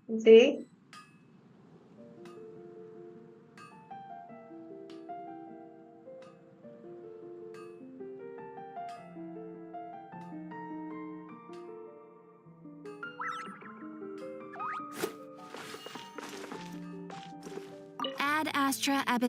See? Ad Astra Ab.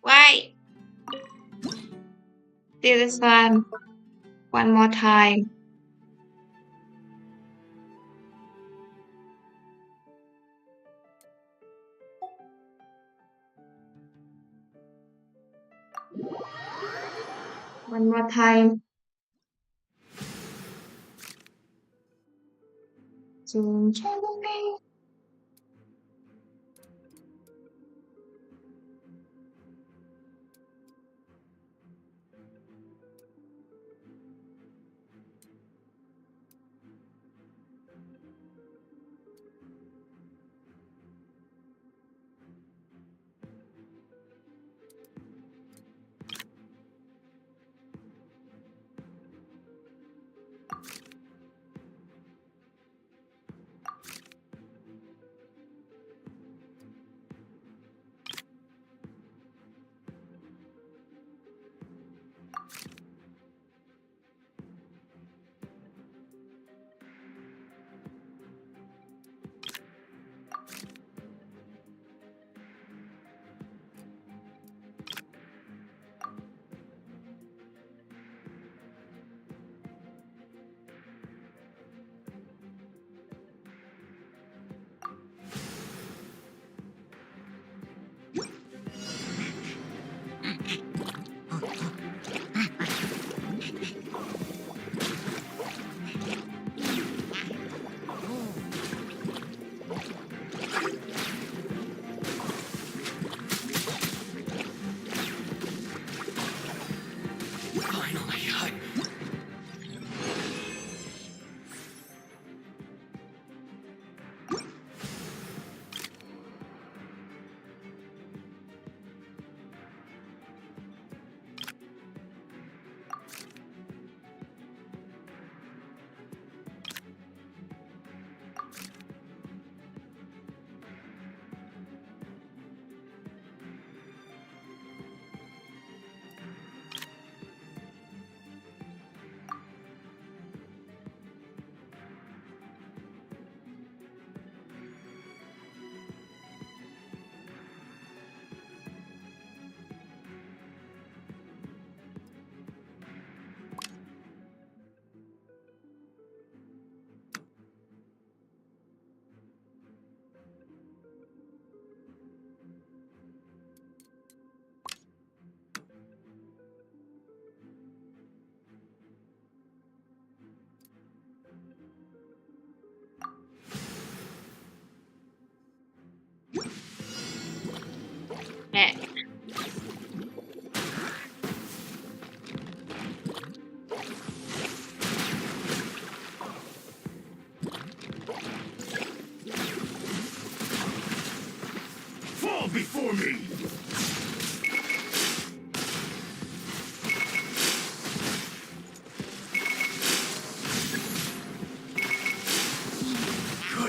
Why? Do this one more time. One more time. Genshinimpact. Mẹ. Fall before me!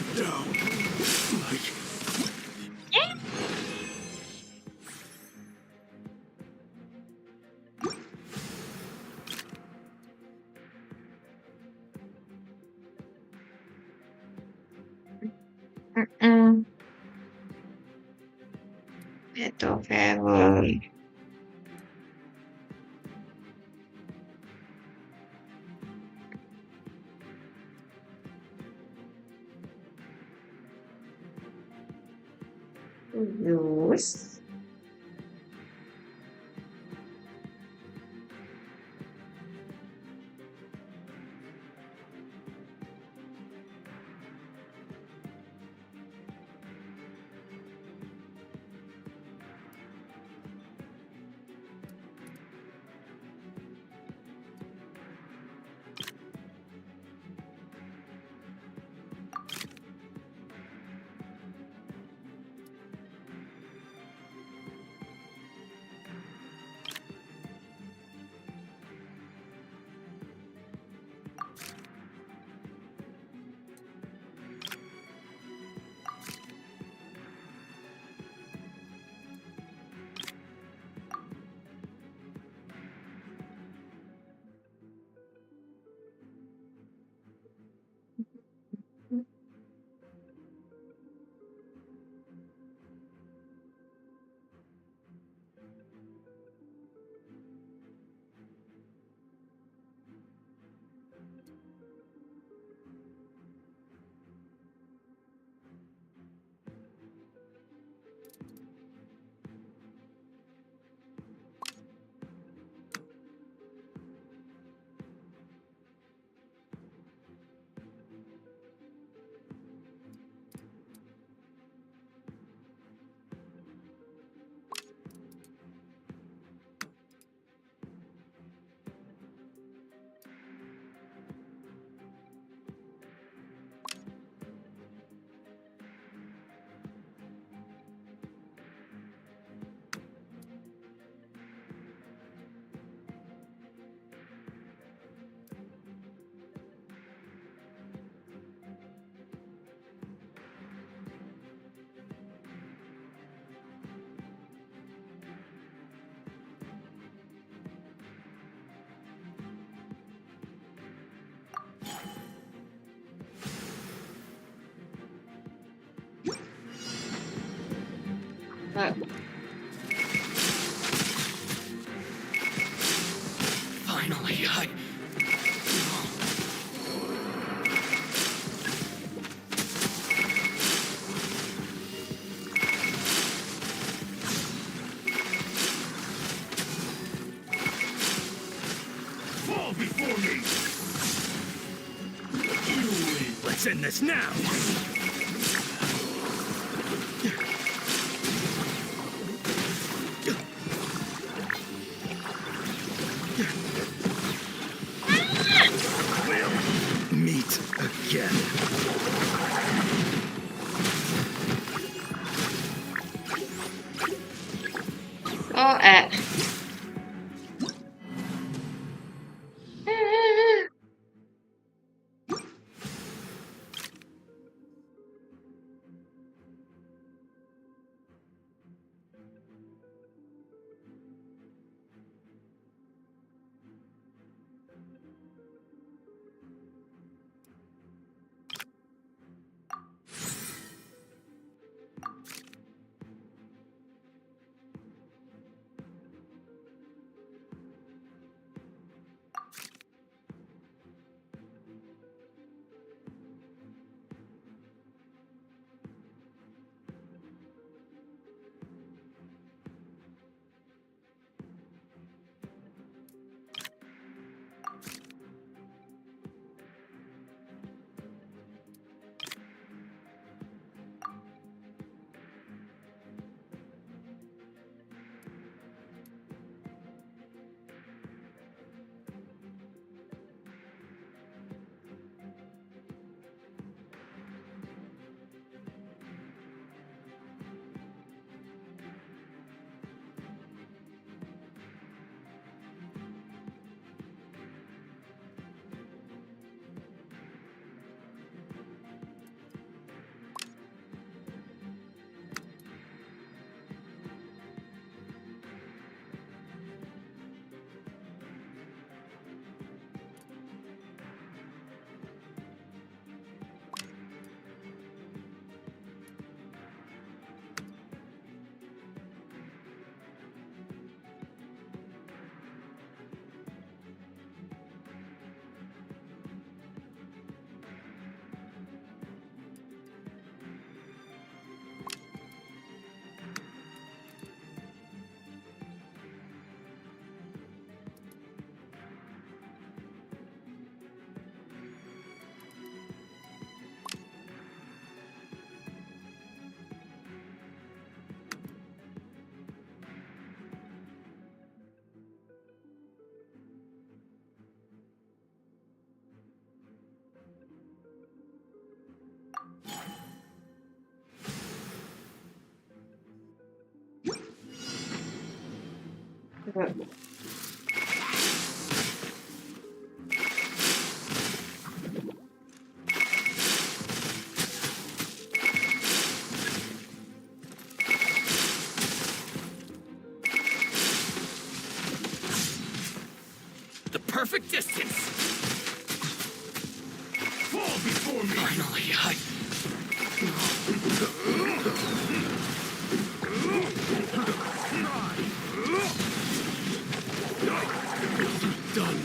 What now? Like... vtuber. Use. Finally, I... Fall before me! Let's end this now! We'll meet again. Oh, The perfect distance. Fall before me. Finally, done.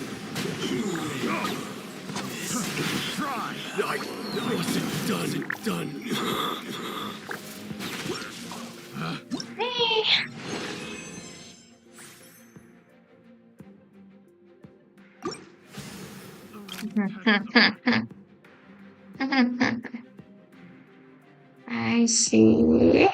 Try. I wasn't done. I see.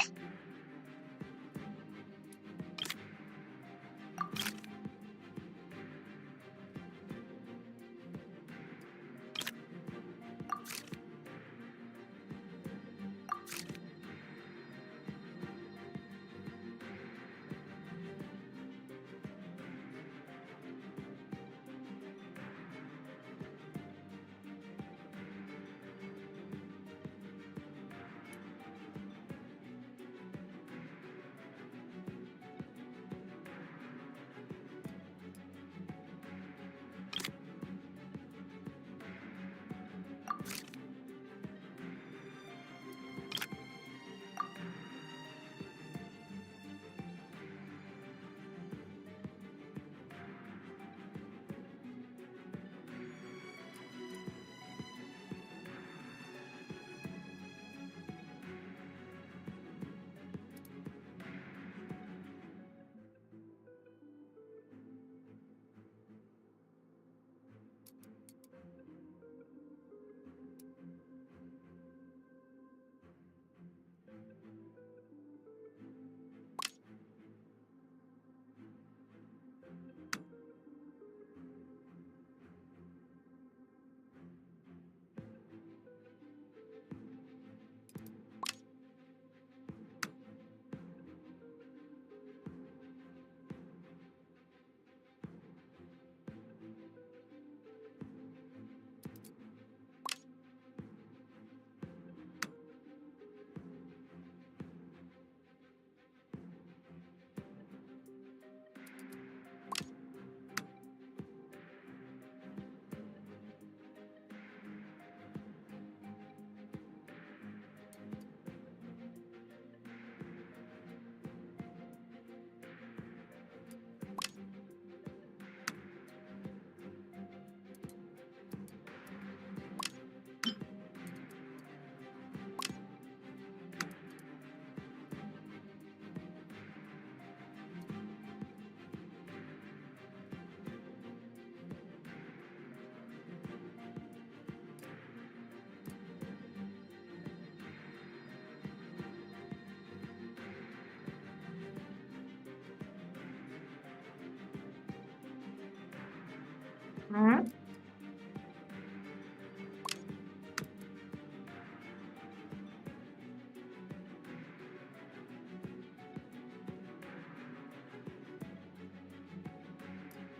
Huh?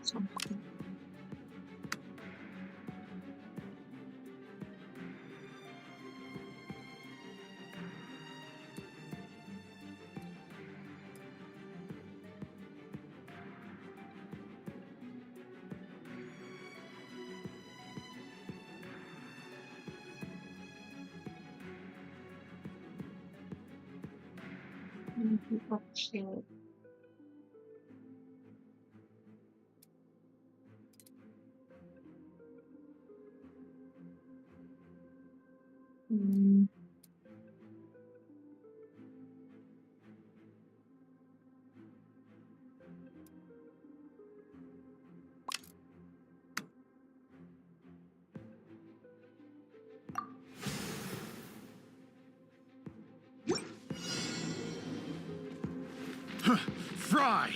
Something. Okay. Mm. Fry.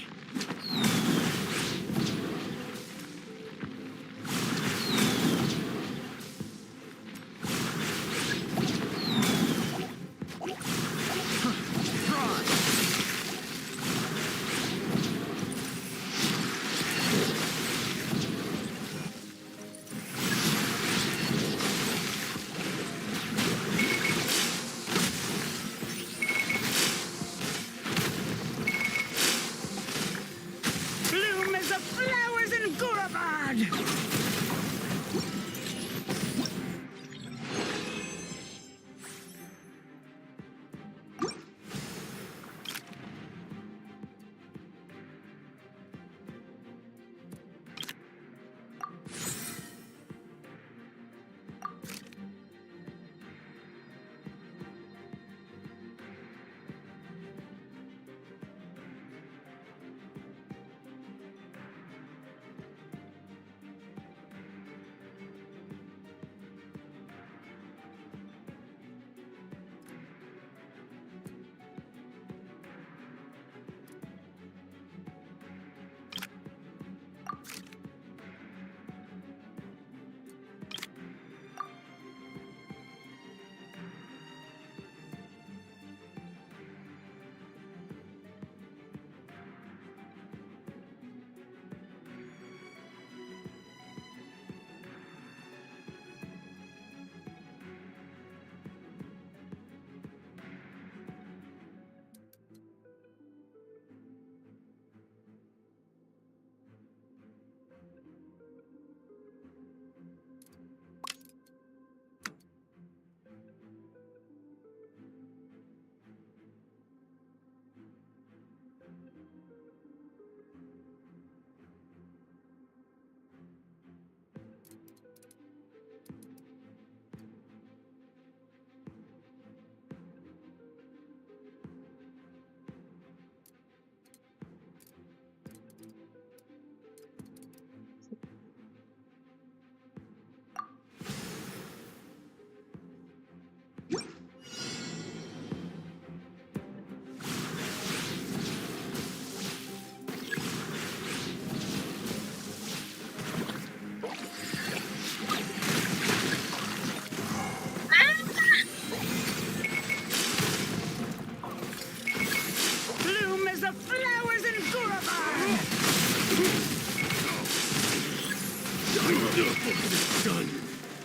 wasn't done.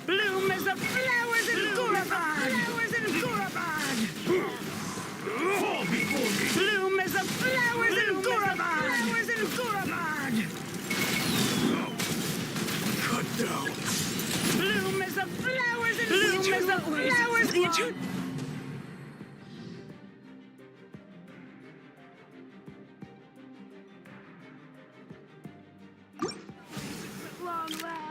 Bloom as the flowers in Gurabad! Flowers in Gurabad! Fall before me. Bloom as the flowers in Gurabad! Flowers in Gurabad! Cut down. Bloom as the flowers in Bloom as the flowers in long lives!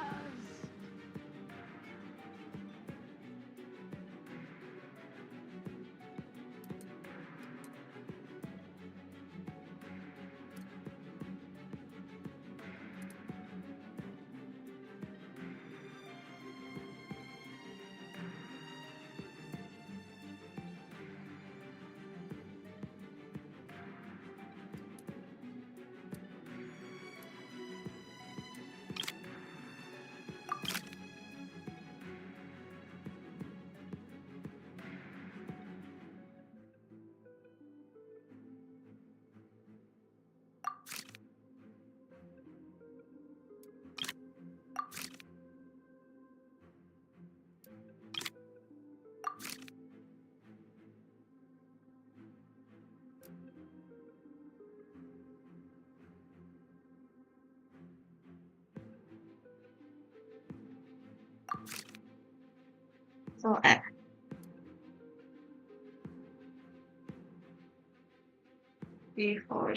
So before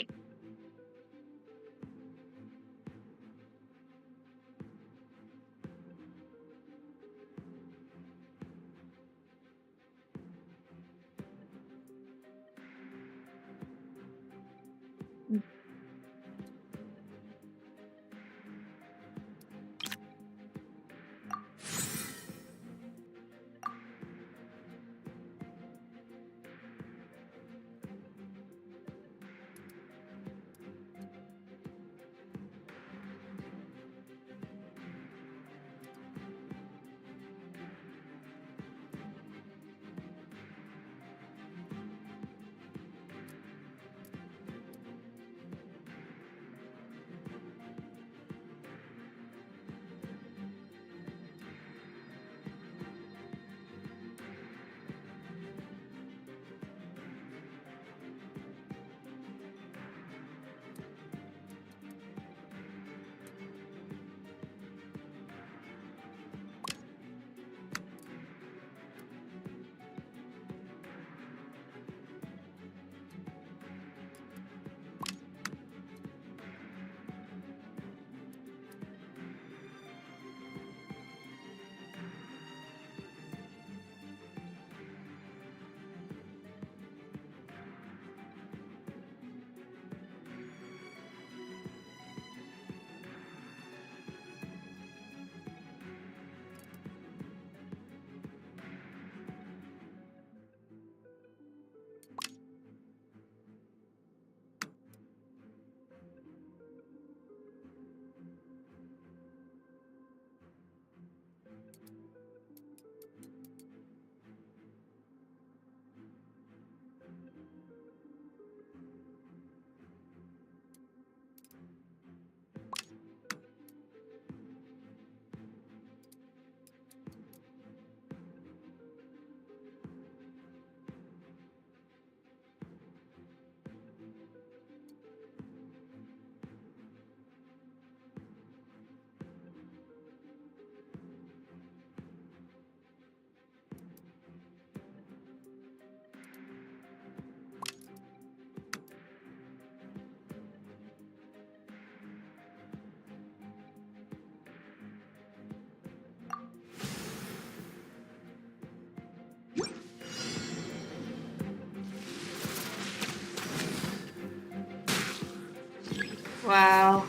wow.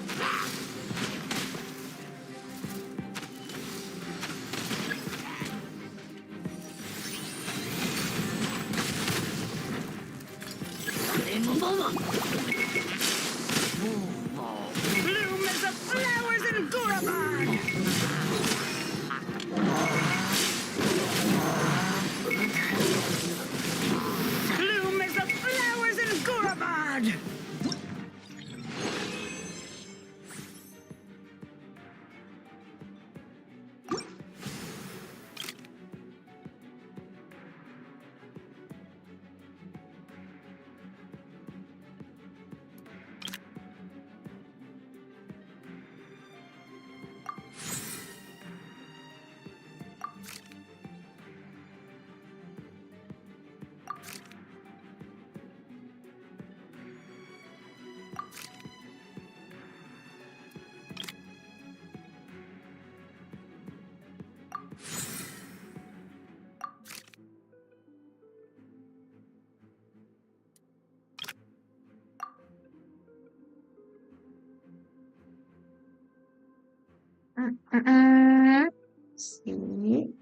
Bloom as the flowers in Gurabad! Bloom as the flowers in Gurabad! See?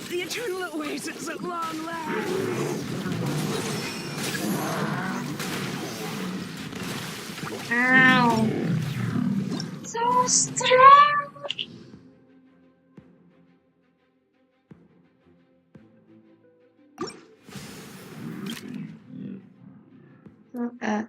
The eternal oasis at long last. Ow. So strong. Okay.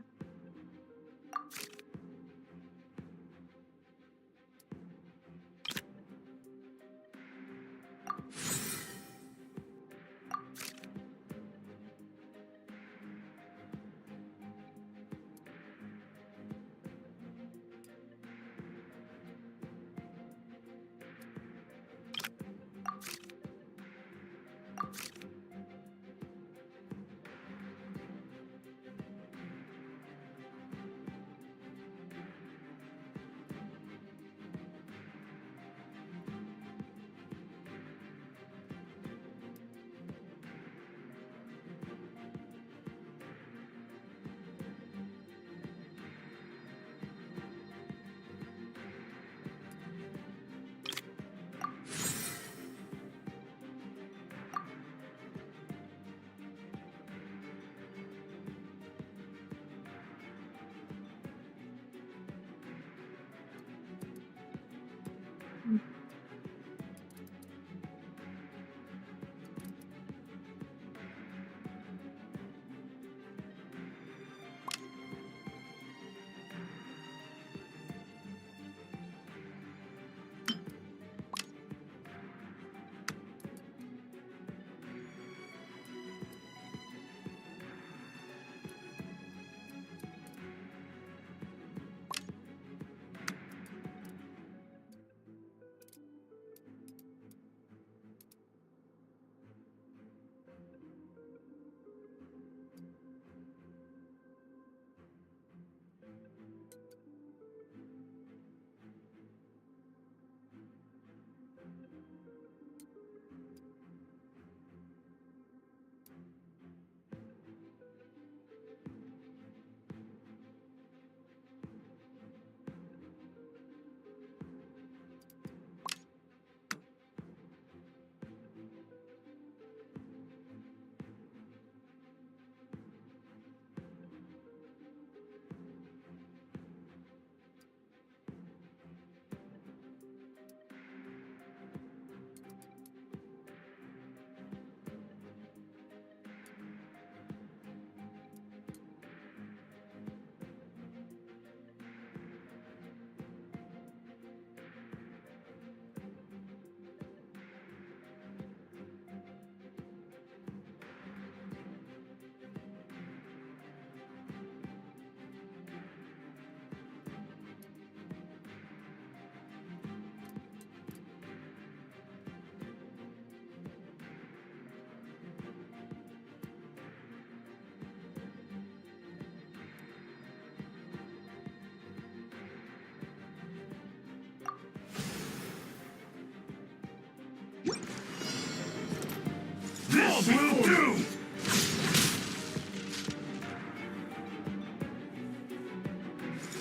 This will do!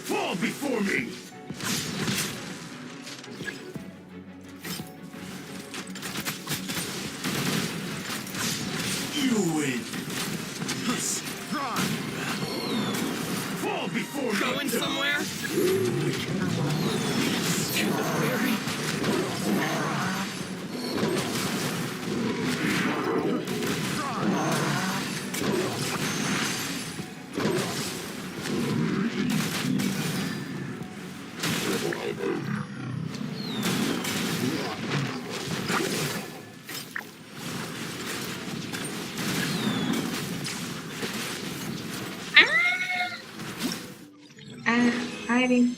Fall before me! You win! Fall before me! Going somewhere? To the ferry? Hiding.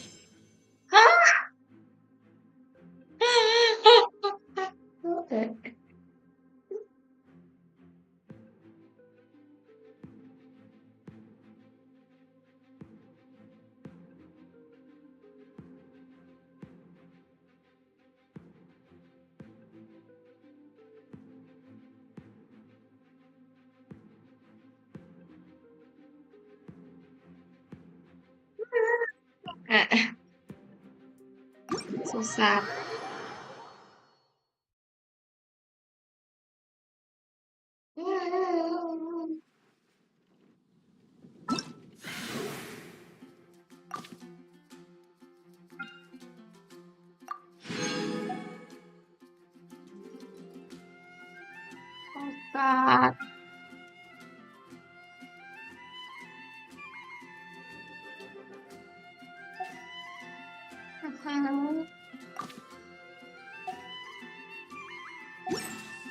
Ah! So sad. So sad.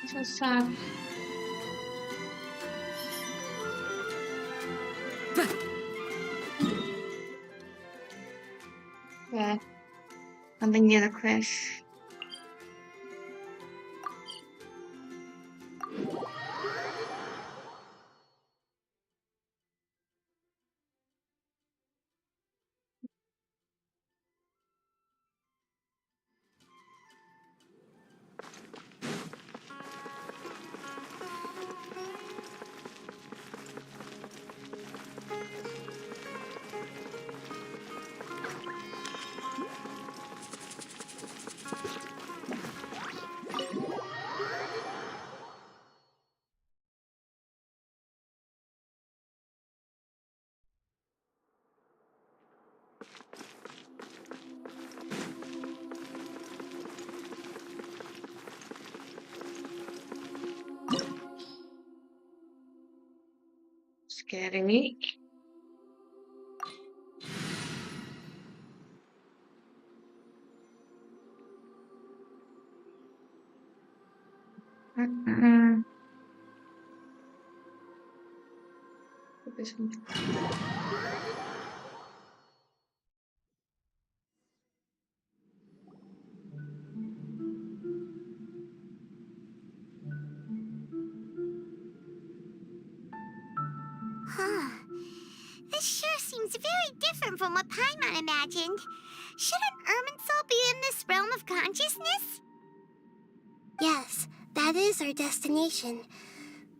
So sad. Yeah. Something near the cliff. Scaring me. This one. Huh. This sure seems very different from what Paimon imagined. Shouldn't Irminsul be in this realm of consciousness? Yes, that is our destination.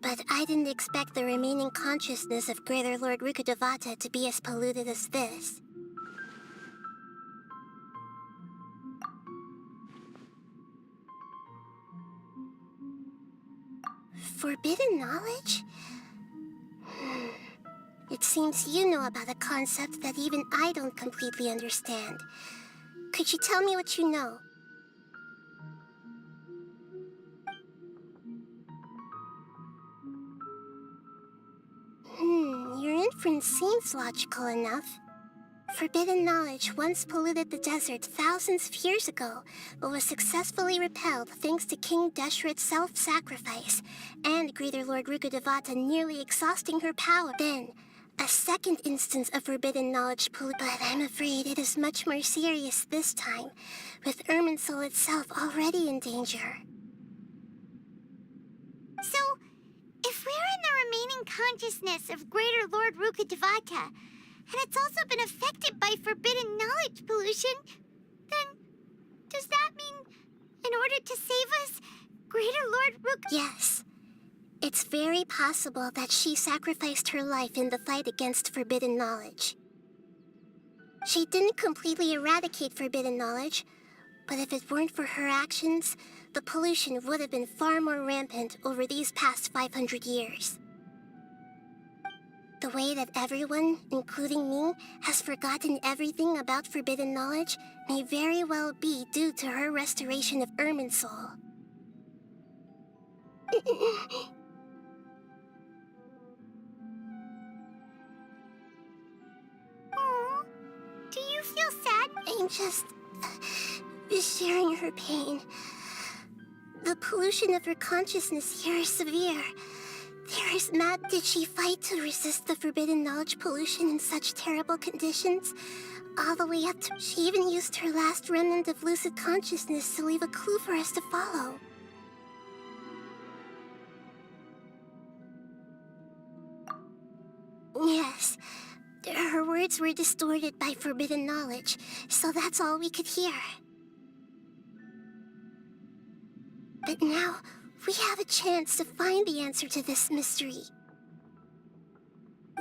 But I didn't expect the remaining consciousness of Greater Lord Rukkhadevata to be as polluted as this. Forbidden knowledge? It seems you know about a concept that even I don't completely understand. Could you tell me what you know? Your inference seems logical enough. Forbidden knowledge once polluted the desert thousands of years ago, but was successfully repelled thanks to King Deshret's self-sacrifice, and Greater Lord Rukkhadevata nearly exhausting her power. Then, a second instance of forbidden knowledge polluted, but I'm afraid it is much more serious this time, with Irminsul itself already in danger. So, if we're in the remaining consciousness of Greater Lord Rukkhadevata, and it's also been affected by forbidden knowledge pollution, then does that mean in order to save us, Greater Lord Yes. It's very possible that she sacrificed her life in the fight against forbidden knowledge. She didn't completely eradicate forbidden knowledge, but if it weren't for her actions, the pollution would have been far more rampant over these past 500 years. The way that everyone, including me, has forgotten everything about forbidden knowledge may very well be due to her restoration of Irminsul. Aww. Do you feel sad? I'm just sharing her pain. The pollution of her consciousness here is severe. There is mad did she fight to resist the forbidden knowledge pollution in such terrible conditions, all the way up to she even used her last remnant of lucid consciousness to leave a clue for us to follow. Yes, her words were distorted by forbidden knowledge, so that's all we could hear. But now, we have a chance to find the answer to this mystery.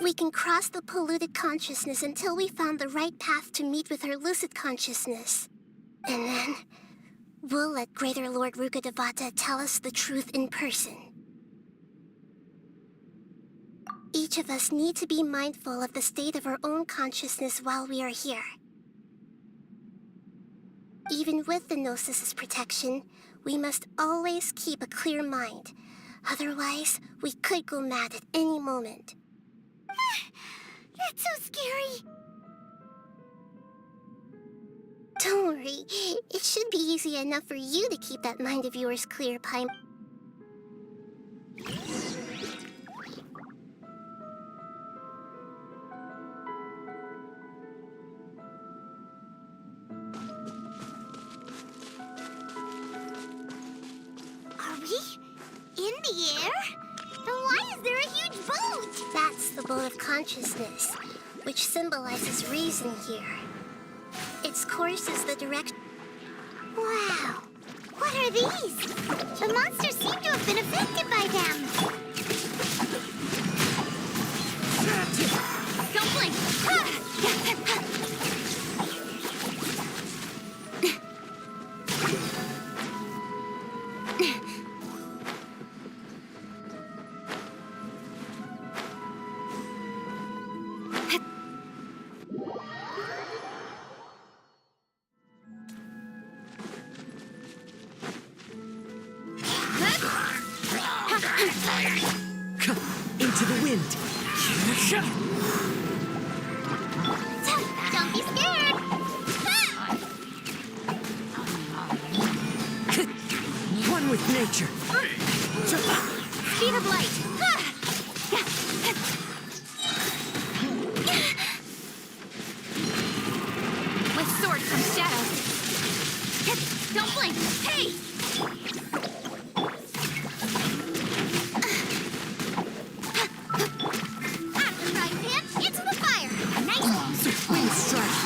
We can cross the polluted consciousness until we found the right path to meet with her lucid consciousness. And then, we'll let Greater Lord Rukkhadevata tell us the truth in person. Each of us need to be mindful of the state of our own consciousness while we are here. Even with the Gnosis' protection, we must always keep a clear mind. Otherwise, we could go mad at any moment. That's so scary. Don't worry. It should be easy enough for you to keep that mind of yours clear, Paim. Are we in the air? Then why is there a huge boat? That's the boat of consciousness, which symbolizes reason here. Its course is the direction. Wow. What are these? The monsters seem to have been affected by them. Don't blink. Into the wind. Don't be scared. One with nature. Speed of light. With sword from shadow. Don't blink. Hey! Out of the frying pan, into the fire. Nice. Wind strike.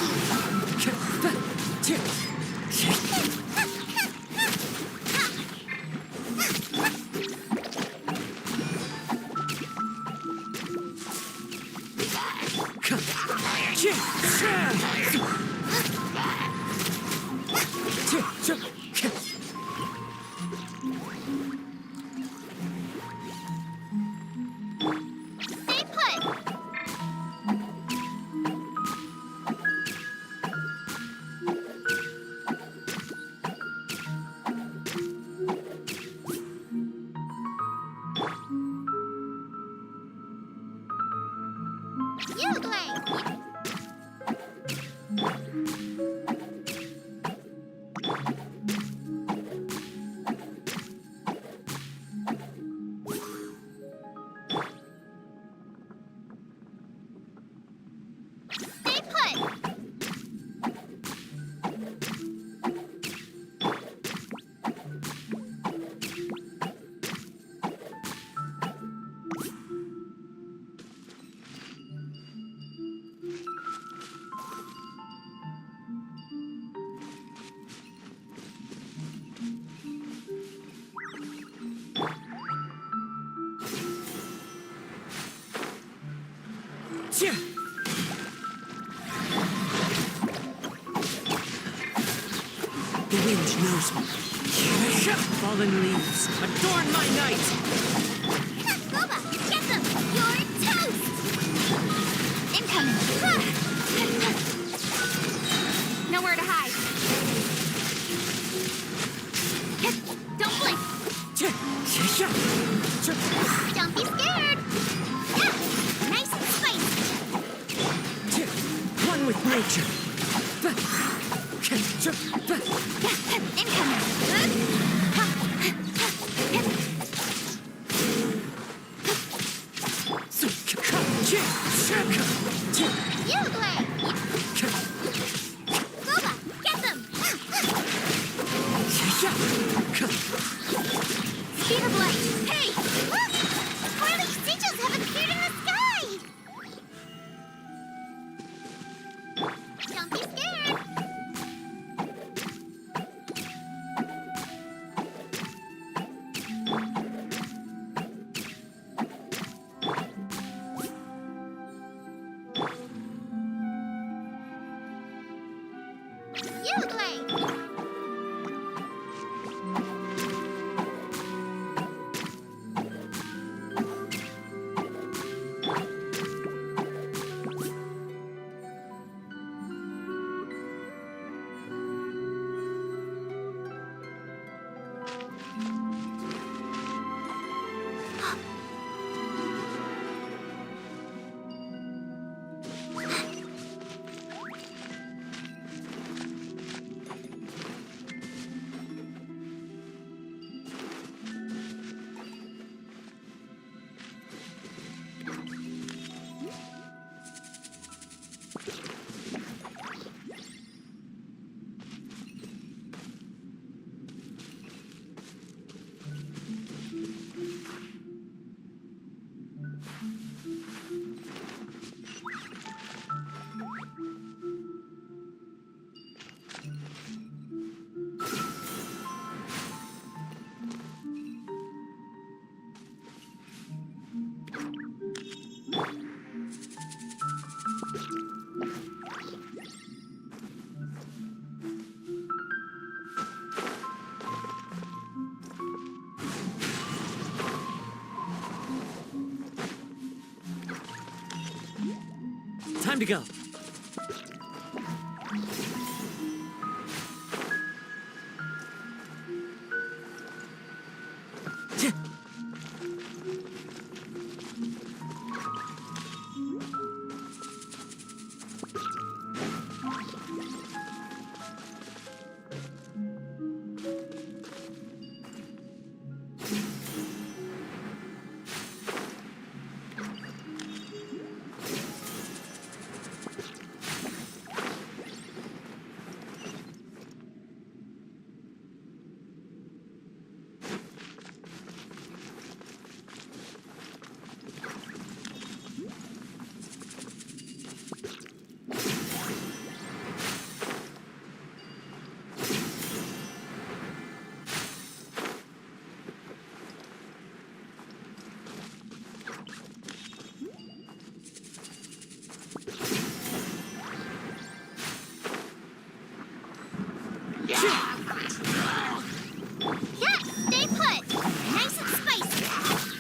Stay put. You blink. Stay put. The wind knows me. Fallen leaves, adorn my night! Boba, get them! You're toast! Incoming! Nowhere to hide. Don't blink! Don't be scared! Yeah. Nice and spicy! One with nature. Incoming! You play! Boba, get them! Speed of light! Hey! Look! Squirrely sigils have appeared in the sky! Don't be scared! You play! Time to go.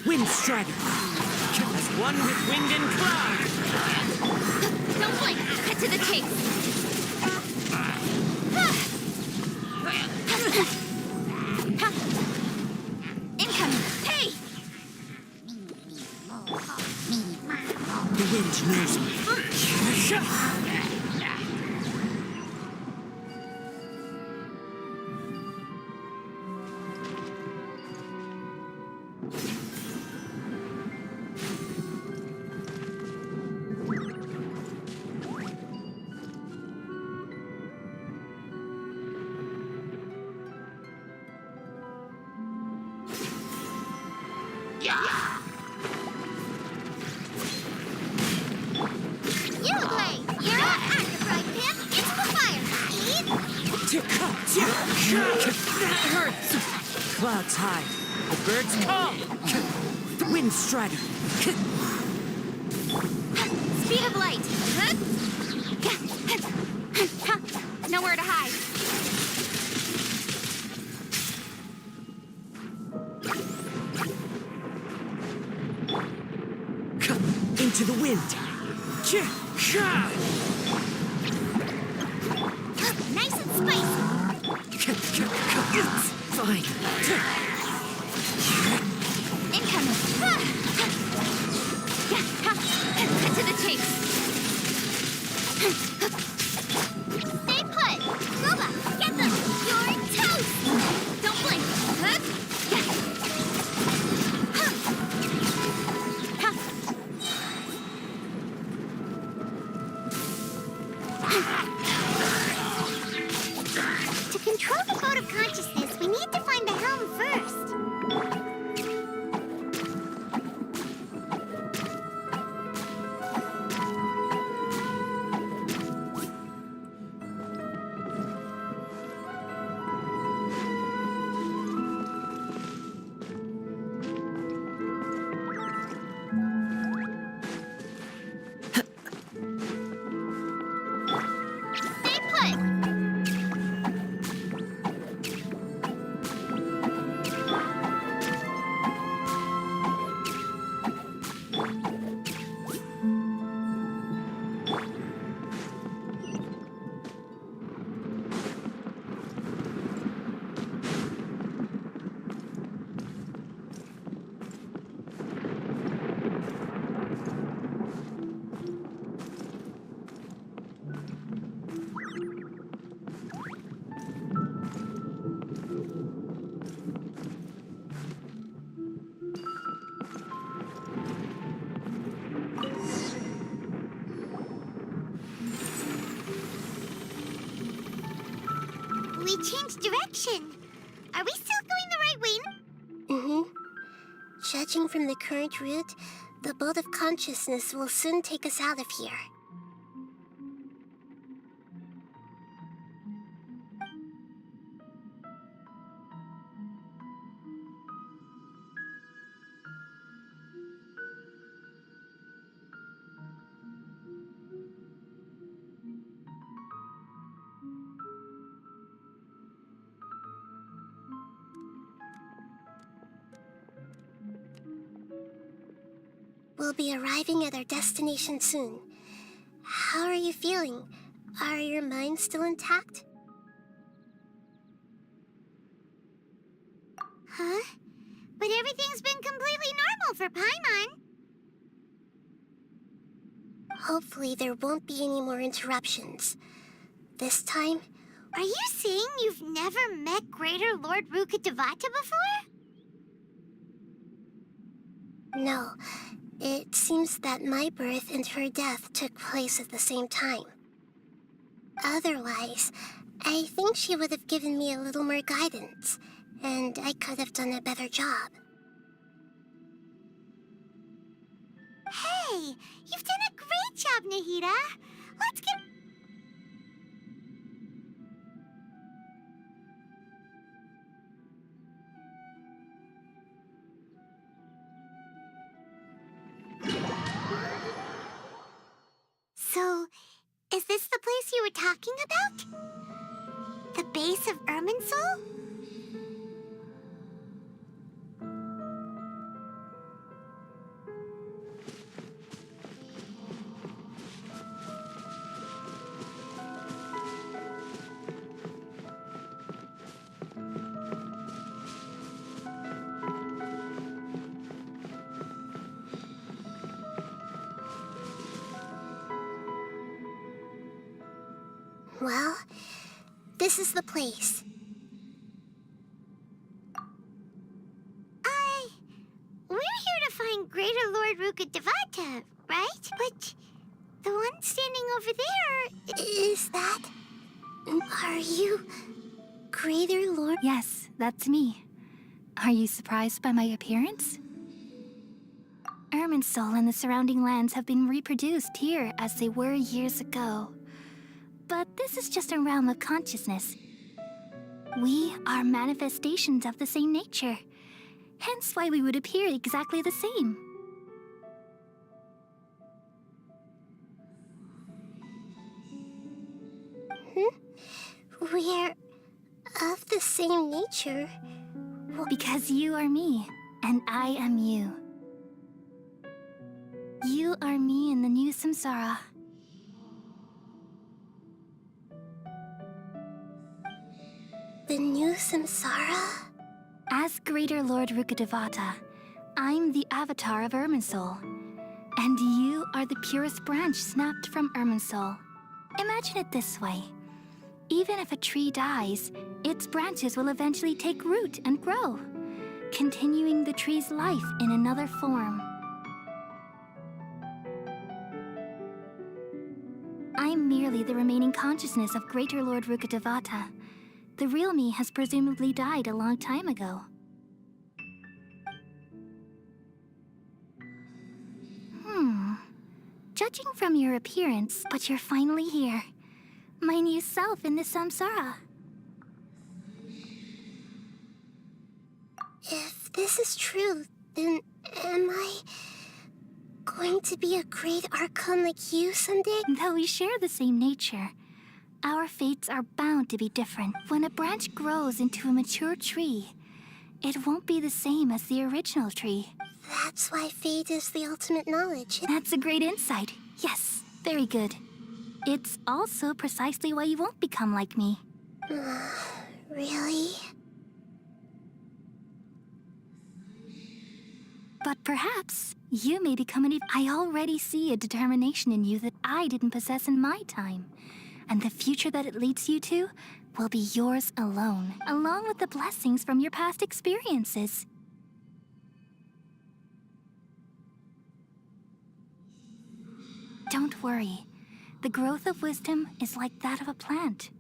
Wind Strider. As one with wind and cloud. Don't blink. Cut to the chase. Incoming. Hey! The wind knows me. You play. You're up. Actify Pimp into the fire. That hurts! Clouds high. The birds call. The wind strider. speed of light. Nowhere to hide. Into the wind. Nice and spicy. Fine. Incoming. Cut to the chase. Stay put. Ruba, get them. You're toast. Don't blink. To control the boat of consciousness, we need to find the helm first. Stay put. We changed direction. Are we still going the right way? Mm-hmm. Judging from the current route, the boat of consciousness will soon take us out of here. We'll be arriving at our destination soon. How are you feeling? Are your minds still intact? Huh? But everything's been completely normal for Paimon. Hopefully there won't be any more interruptions. This time, Are you saying you've never met Greater Lord Rukkhadevata before? no. It seems that my birth and her death took place at the same time. Otherwise, I think she would have given me a little more guidance, and I could have done a better job. Hey, you've done a great job, Nahida. Let's get... So, is this the place you were talking about? The base of Irminsul? Well, this is the place. We're here to find Greater Lord Rukkhadevata, right? But the one standing over there... Is that... Are you... Greater Lord? Yes, that's me. Are you surprised by my appearance? Irminsul and the surrounding lands have been reproduced here as they were years ago. But this is just a realm of consciousness. We are manifestations of the same nature. Hence why we would appear exactly the same. we're of the same nature. Because you are me, and I am you. You are me in the new samsara. The new samsara? As Greater Lord Rukkhadevata, I'm the avatar of Irminsul. And you are the purest branch snapped from Irminsul. Imagine it this way. Even if a tree dies, its branches will eventually take root and grow, continuing the tree's life in another form. I'm merely the remaining consciousness of Greater Lord Rukkhadevata. The real me has presumably died a long time ago. Judging from your appearance, but you're finally here. My new self in the samsara. If this is true, then am I going to be a great Archon like you someday? Though we share the same nature, our fates are bound to be different. When a branch grows into a mature tree, it won't be the same as the original tree. That's why fate is the ultimate knowledge. That's a great insight. Yes, very good. It's also precisely why you won't become like me. Really? But perhaps you may become an... I already see a determination in you that I didn't possess in my time. And the future that it leads you to will be yours alone, along with the blessings from your past experiences. Don't worry. The growth of wisdom is like that of a plant.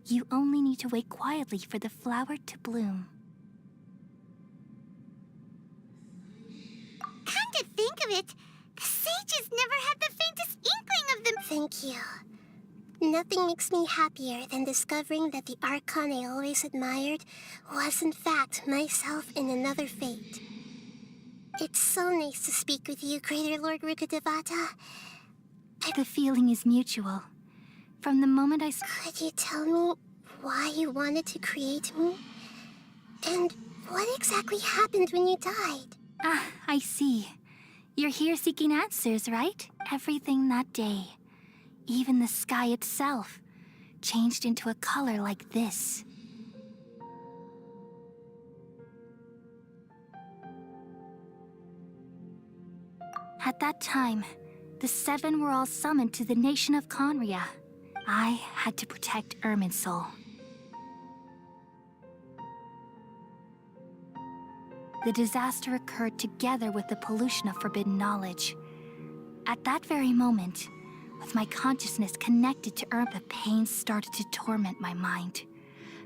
You only need to wait quietly for the flower to bloom. Come to think of it, the sages never had the faintest inkling of them. Thank you. Nothing makes me happier than discovering that the Archon I always admired was in fact myself in another fate. It's so nice to speak with you, Greater Lord Rukkhadevata. The feeling is mutual. From the moment Could you tell me why you wanted to create me? And what exactly happened when you died? Ah, I see. You're here seeking answers, right? Everything that day, even the sky itself, changed into a color like this. At that time, the seven were all summoned to the nation of Conria. I had to protect Irminsul. The disaster occurred together with the pollution of forbidden knowledge. At that very moment, with my consciousness connected to the pain started to torment my mind.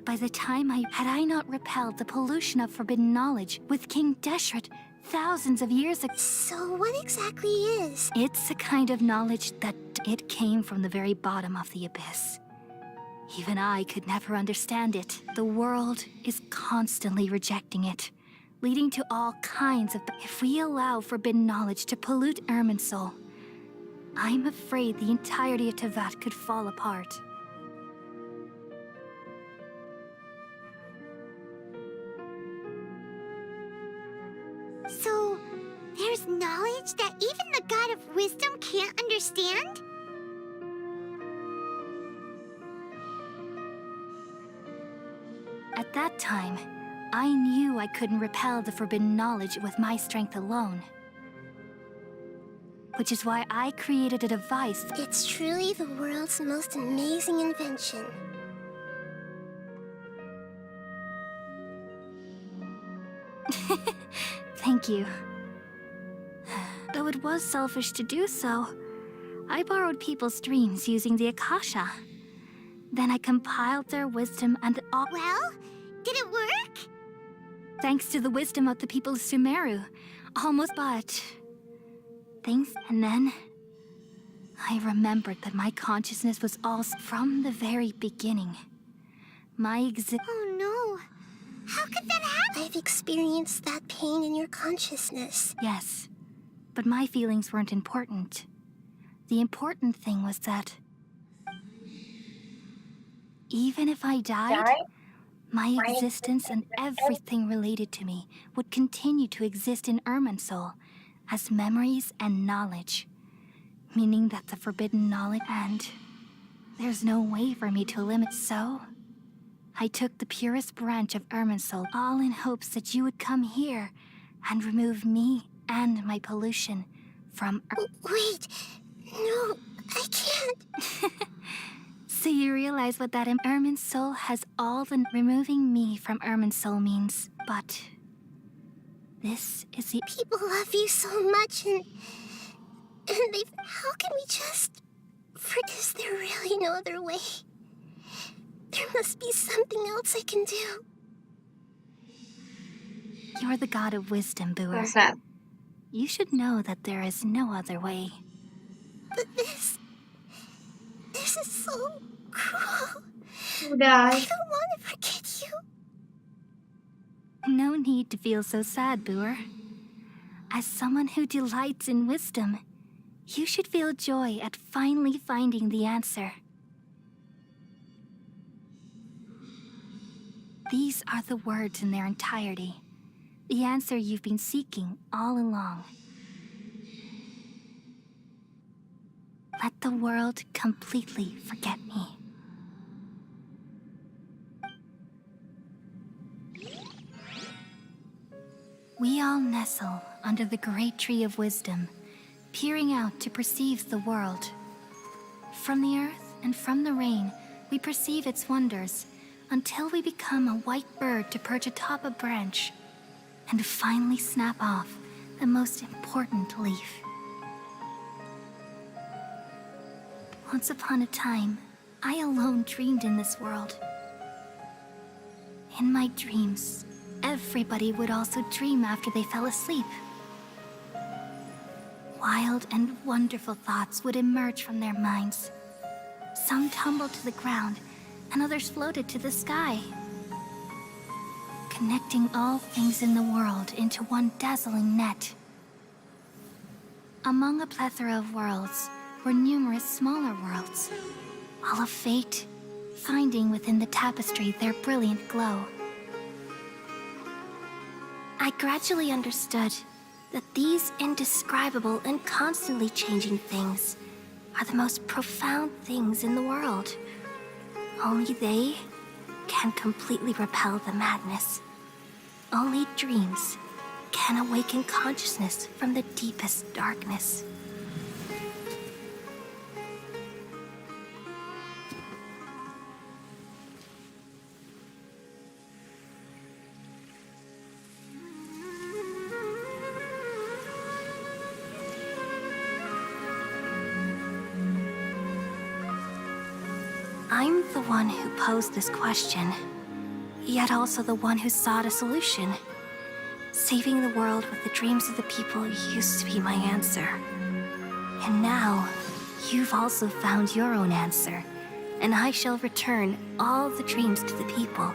By the time had I not repelled the pollution of forbidden knowledge with King Deshret thousands of years ago. So what exactly is? It's a kind of knowledge that it came from the very bottom of the abyss. Even I could never understand it. The world is constantly rejecting it, leading to all kinds of... If we allow forbidden knowledge to pollute Irminsul, I'm afraid the entirety of Teyvat could fall apart. So, there's knowledge that even the God of Wisdom can't understand? At that time, I knew I couldn't repel the forbidden knowledge with my strength alone. Which is why I created a device. It's truly the world's most amazing invention. Thank you. Though it was selfish to do so, I borrowed people's dreams using the Akasha. Then I compiled their wisdom and all... Well, did it work? Thanks to the wisdom of the people of Sumeru. Almost, but... Things... And then... I remembered that my consciousness was all... From the very beginning. My Oh no. How could that happen? I've experienced that pain in your consciousness. Yes, but my feelings weren't important. The important thing was that... Even if I died, my existence and everything related to me would continue to exist in Irminsul as memories and knowledge, meaning that the forbidden knowledge and there's no way for me to limit. So I took the purest branch of Irminsul, all in hopes that you would come here and remove me and my pollution from Wait, no, I can't. So you realize what that Irminsul has all the removing me from Irminsul means. But this is the People love you so much, and they've. How can we just? Is there really no other way? There must be something else I can do. You're the god of wisdom, Booer. What's that? You should know that there is no other way. But this is so cruel. Udah. I don't want to forget you. No need to feel so sad, Booer. As someone who delights in wisdom, you should feel joy at finally finding the answer. These are the words in their entirety. The answer you've been seeking all along. Let the world completely forget me. We all nestle under the great tree of wisdom, peering out to perceive the world. From the earth and from the rain, we perceive its wonders, until we become a white bird to perch atop a branch, and finally snap off the most important leaf. Once upon a time, I alone dreamed in this world. In my dreams, everybody would also dream after they fell asleep. Wild and wonderful thoughts would emerge from their minds. Some tumbled to the ground, and others floated to the sky, connecting all things in the world into one dazzling net. Among a plethora of worlds were numerous smaller worlds, all of fate, finding within the tapestry their brilliant glow. I gradually understood that these indescribable and constantly changing things are the most profound things in the world. Only they can completely repel the madness. Only dreams can awaken consciousness from the deepest darkness. I'm the one who posed this question, yet also the one who sought a solution. Saving the world with the dreams of the people used to be my answer. And now, you've also found your own answer, and I shall return all the dreams to the people.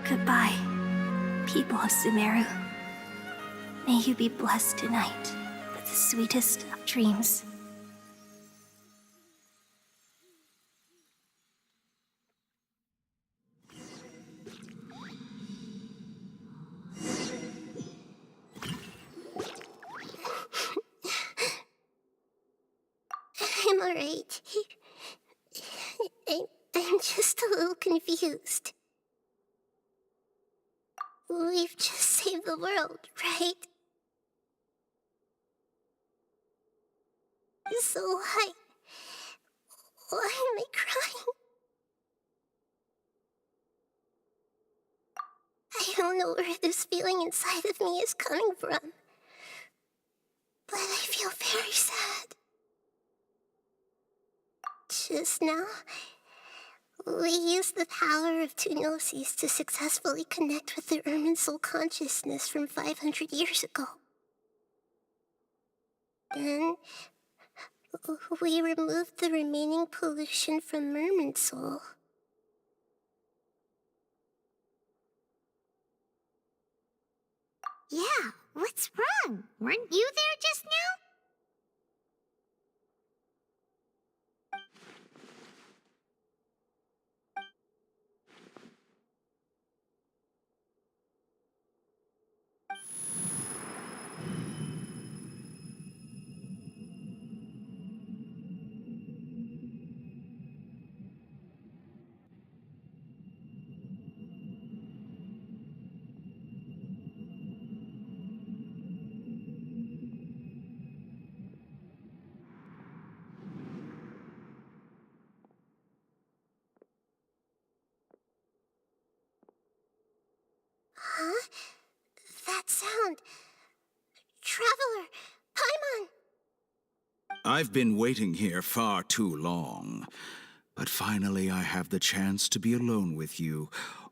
Goodbye, people of Sumeru. May you be blessed tonight with the sweetest of dreams. I'm alright. I'm just a little confused. We've just saved the world, right? So why am I crying? I don't know where this feeling inside of me is coming from, but I feel very sad. Just now, we used the power of two gnosis to successfully connect with the Irminsul consciousness from 500 years ago. Then, we removed the remaining pollution from Irminsul. Yeah, what's wrong? Weren't you there just now? Huh? That sound. Traveler! Paimon! I've been waiting here far too long. But finally I have the chance to be alone with you.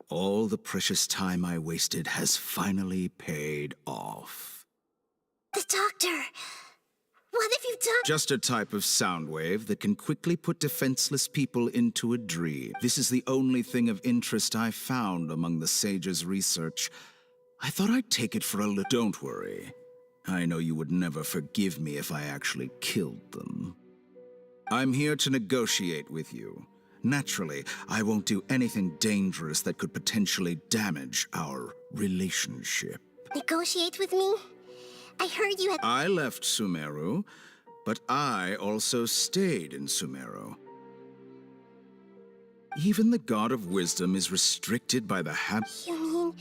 All the precious time I wasted has finally paid off. The doctor! What have you done? Just a type of sound wave that can quickly put defenseless people into a dream. This is the only thing of interest I found among the sage's research. I thought I'd take it for a look. Don't worry. I know you would never forgive me if I actually killed them. I'm here to negotiate with you. Naturally, I won't do anything dangerous that could potentially damage our relationship. Negotiate with me? I heard you had... I left Sumeru, but I also stayed in Sumeru. Even the God of Wisdom is restricted by the You mean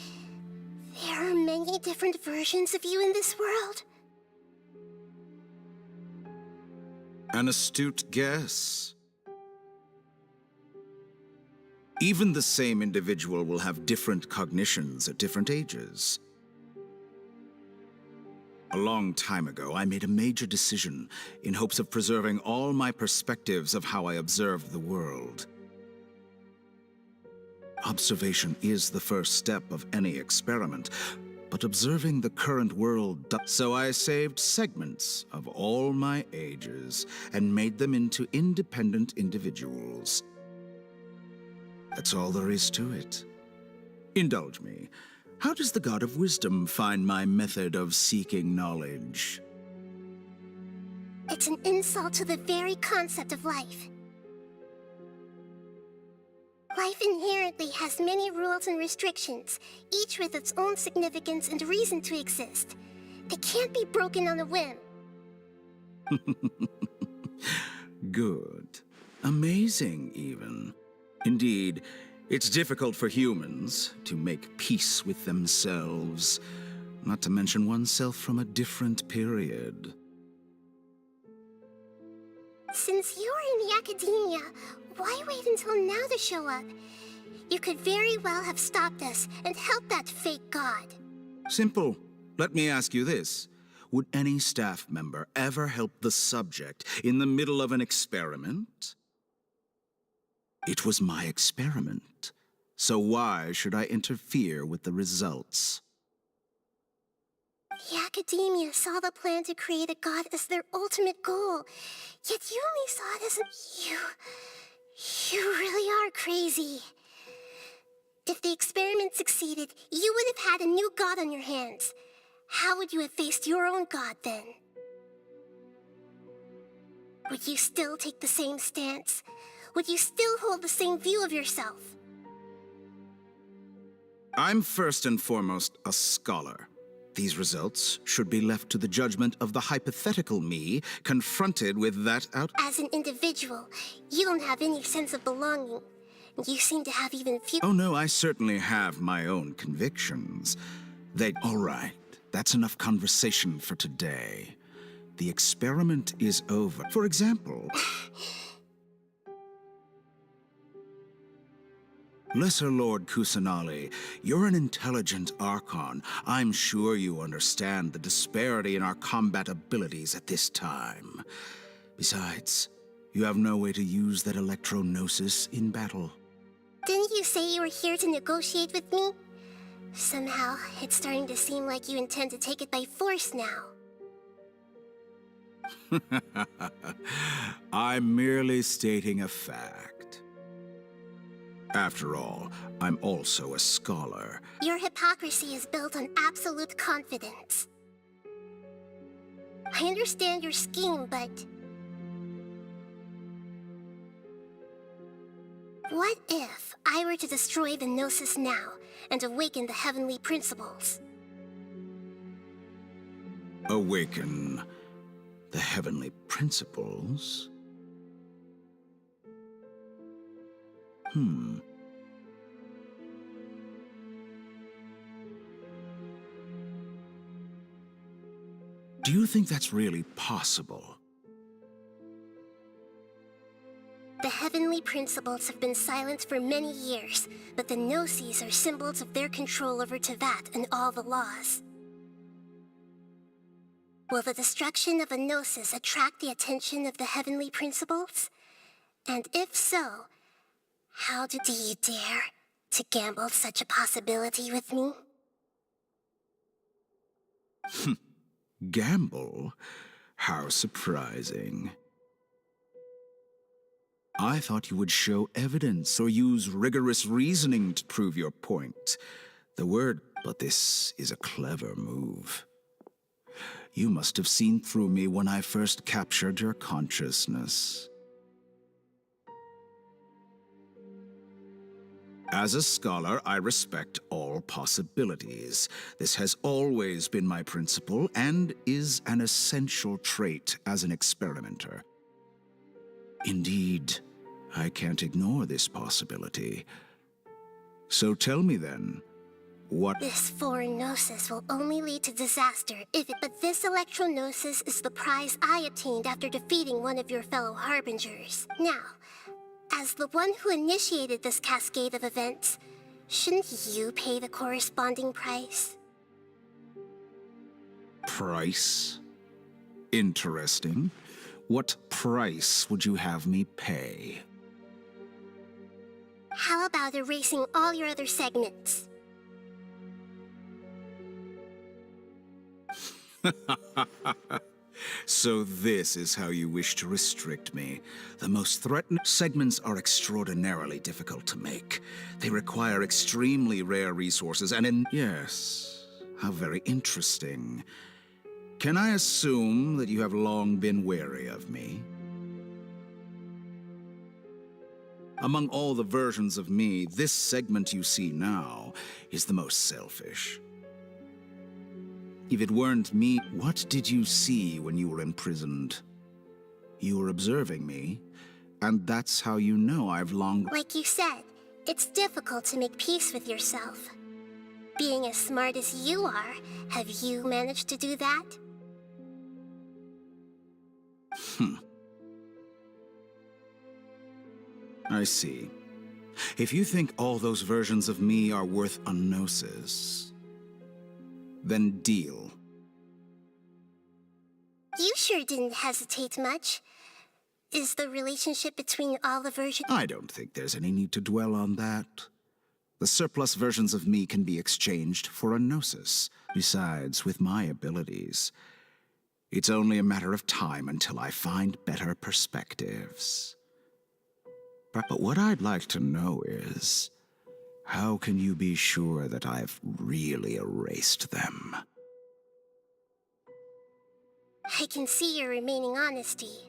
there are many different versions of you in this world? An astute guess. Even the same individual will have different cognitions at different ages. A long time ago, I made a major decision in hopes of preserving all my perspectives of how I observed the world. Observation is the first step of any experiment, but observing the current world So I saved segments of all my ages and made them into independent individuals. That's all there is to it. Indulge me. How does the God of Wisdom find my method of seeking knowledge? It's an insult to the very concept of life. Life inherently has many rules and restrictions, each with its own significance and reason to exist. They can't be broken on a whim. Good. Amazing, even. Indeed, it's difficult for humans to make peace with themselves, not to mention oneself from a different period. Since you're in the academia, why wait until now to show up? You could very well have stopped us and helped that fake god. Simple. Let me ask you this. Would any staff member ever help the subject in the middle of an experiment? It was my experiment, so why should I interfere with the results? The academia saw the plan to create a god as their ultimate goal, yet you only saw it as You really are crazy. If the experiment succeeded, you would have had a new god on your hands. How would you have faced your own god then? Would you still take the same stance? Would you still hold the same view of yourself? I'm first and foremost a scholar. These results should be left to the judgment of the hypothetical me confronted with that As an individual, you don't have any sense of belonging. You seem to have even few... Oh no, I certainly have my own convictions. All right, that's enough conversation for today. The experiment is over. For example... Lesser Lord Kusanali, you're an intelligent Archon. I'm sure you understand the disparity in our combat abilities at this time. Besides, you have no way to use that electro-gnosis in battle. Didn't you say you were here to negotiate with me? Somehow, it's starting to seem like you intend to take it by force now. I'm merely stating a fact. After all, I'm also a scholar. Your hypocrisy is built on absolute confidence. I understand your scheme, but... what if I were to destroy the Gnosis now and awaken the heavenly principles? Awaken the heavenly principles? Do you think that's really possible? The heavenly principles have been silent for many years, but the Gnosis are symbols of their control over Teyvat and all the laws. Will the destruction of a Gnosis attract the attention of the heavenly principles? And if so, how do you dare to gamble such a possibility with me? Gamble? How surprising. I thought you would show evidence or use rigorous reasoning to prove your point. But this is a clever move. You must have seen through me when I first captured your consciousness. As a scholar, I respect all possibilities. This has always been my principle and is an essential trait as an experimenter. Indeed, I can't ignore this possibility. So tell me then, what... This foreign Gnosis will only lead to disaster but this electro-Gnosis is the prize I obtained after defeating one of your fellow Harbingers. Now, as the one who initiated this cascade of events, shouldn't you pay the corresponding price? Price? Interesting. What price would you have me pay? How about erasing all your other segments? So this is how you wish to restrict me. The most threatening segments are extraordinarily difficult to make. They require extremely rare resources yes, how very interesting. Can I assume that you have long been wary of me? Among all the versions of me, this segment you see now is the most selfish. If it weren't me, what did you see when you were imprisoned? You were observing me, and that's how you know I've long... Like you said, it's difficult to make peace with yourself. Being as smart as you are, have you managed to do that? I see. If you think all those versions of me are worth a gnosis, then deal. You sure didn't hesitate much. Is the relationship between all the versions... I don't think there's any need to dwell on that. The surplus versions of me can be exchanged for a gnosis. Besides, with my abilities, it's only a matter of time until I find better perspectives. But what I'd like to know is, how can you be sure that I've really erased them? I can see your remaining honesty.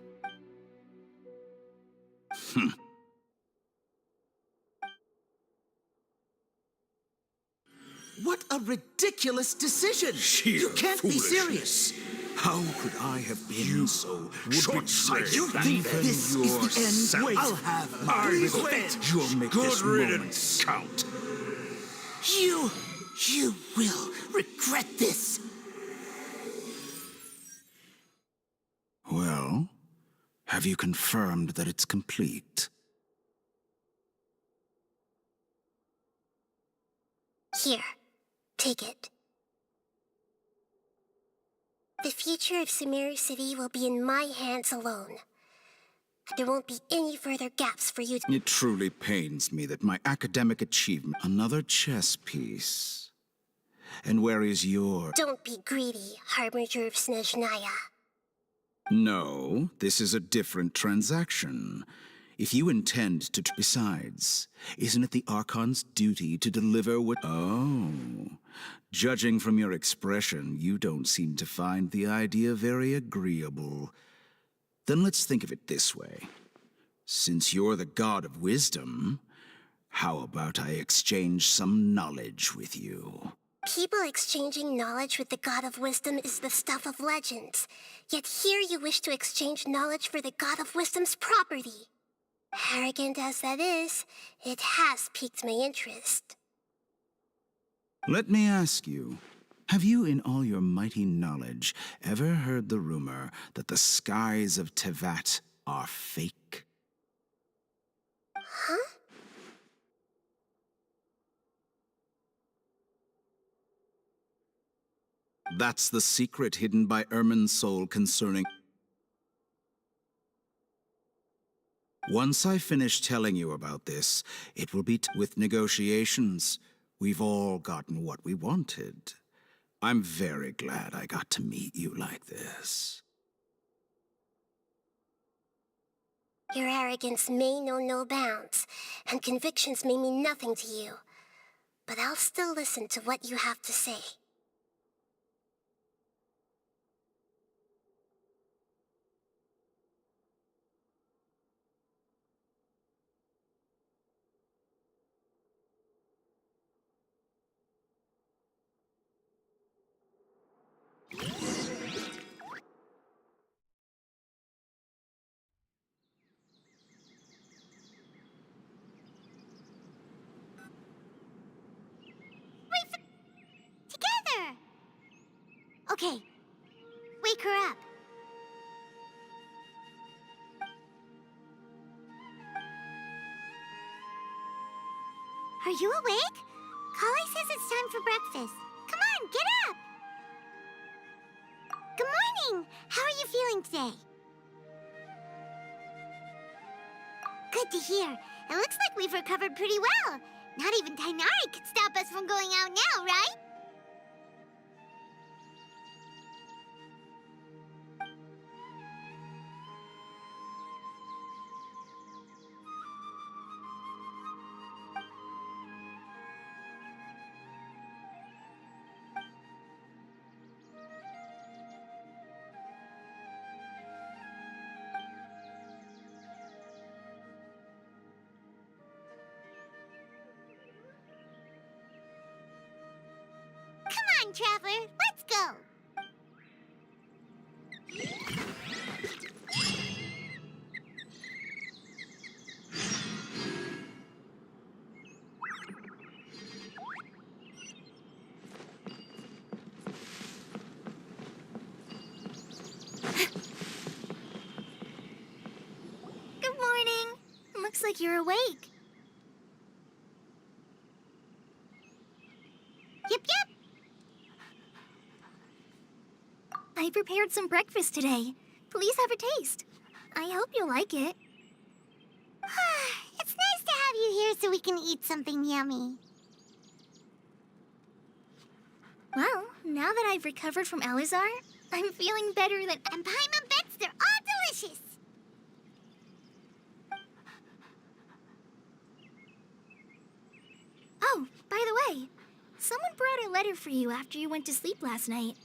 What a ridiculous decision! You can't be serious! How could I have been so short-sighted? You think this is the end? Wait, I'll have my revenge! You'll make this moment count. You will regret this! Well, have you confirmed that it's complete? Here, take it. The future of Sumeru City will be in my hands alone. There won't be any further gaps for you to... It truly pains me that my academic achievement... Another chess piece. And where is your... Don't be greedy, Harbinger of Snezhnaya. No, this is a different transaction. If you intend to... Besides, isn't it the Archon's duty to deliver what... Oh. Judging from your expression, you don't seem to find the idea very agreeable. Then let's think of it this way. Since you're the god of wisdom, how about I exchange some knowledge with you? People exchanging knowledge with the god of wisdom is the stuff of legends. Yet here you wish to exchange knowledge for the god of wisdom's property. Arrogant as that is, it has piqued my interest. Let me ask you, have you in all your mighty knowledge ever heard the rumor that the skies of Tevat are fake? Huh? That's the secret hidden by Ermin's soul concerning... Once I finish telling you about this, it will be with negotiations. We've all gotten what we wanted. I'm very glad I got to meet you like this. Your arrogance may know no bounds, and convictions may mean nothing to you. But I'll still listen to what you have to say. Together! Okay, wake her up. Are you awake? Kali says it's time for breakfast. Come on, get up! Good morning! How are you feeling today? Good to hear. It looks like we've recovered pretty well. Not even Tainari could stop us from going out now, right? Come on, Traveler, let's go! Good morning. Looks like you're awake. Yep, yep. I prepared some breakfast today. Please have a taste. I hope you'll like it. It's nice to have you here so we can eat something yummy. Well, now that I've recovered from Alizar, I'm feeling better than... And Paimon bets they're all delicious. Oh, by the way, someone brought a letter for you after you went to sleep last night.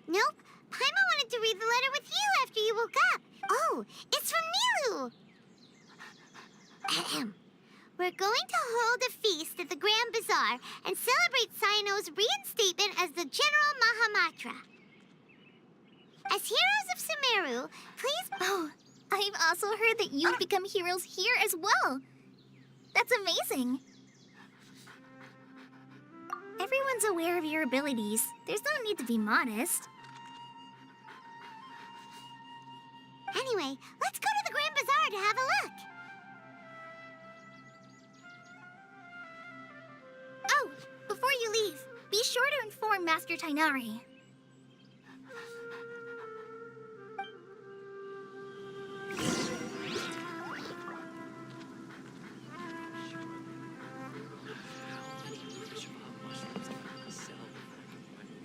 Nope. Paimon wanted to read the letter with you after you woke up. Oh, it's from Nilu. Ahem. We're going to hold a feast at the Grand Bazaar and celebrate Cyano's reinstatement as the General Mahamatra. As heroes of Sumeru, please... Oh, I've also heard that you've become heroes here as well. That's amazing. Everyone's aware of your abilities. There's no need to be modest. Anyway, let's go to the Grand Bazaar to have a look. Oh, before you leave, be sure to inform Master Tainari.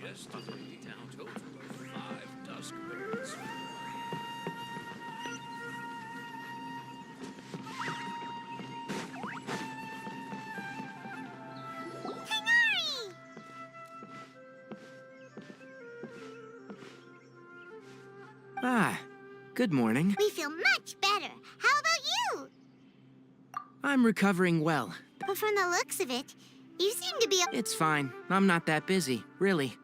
Yesterday, down total of 5 dusk birds. Ah, good morning. We feel much better. How about you? I'm recovering well. But from the looks of it, you seem to be... It's fine. I'm not that busy, really.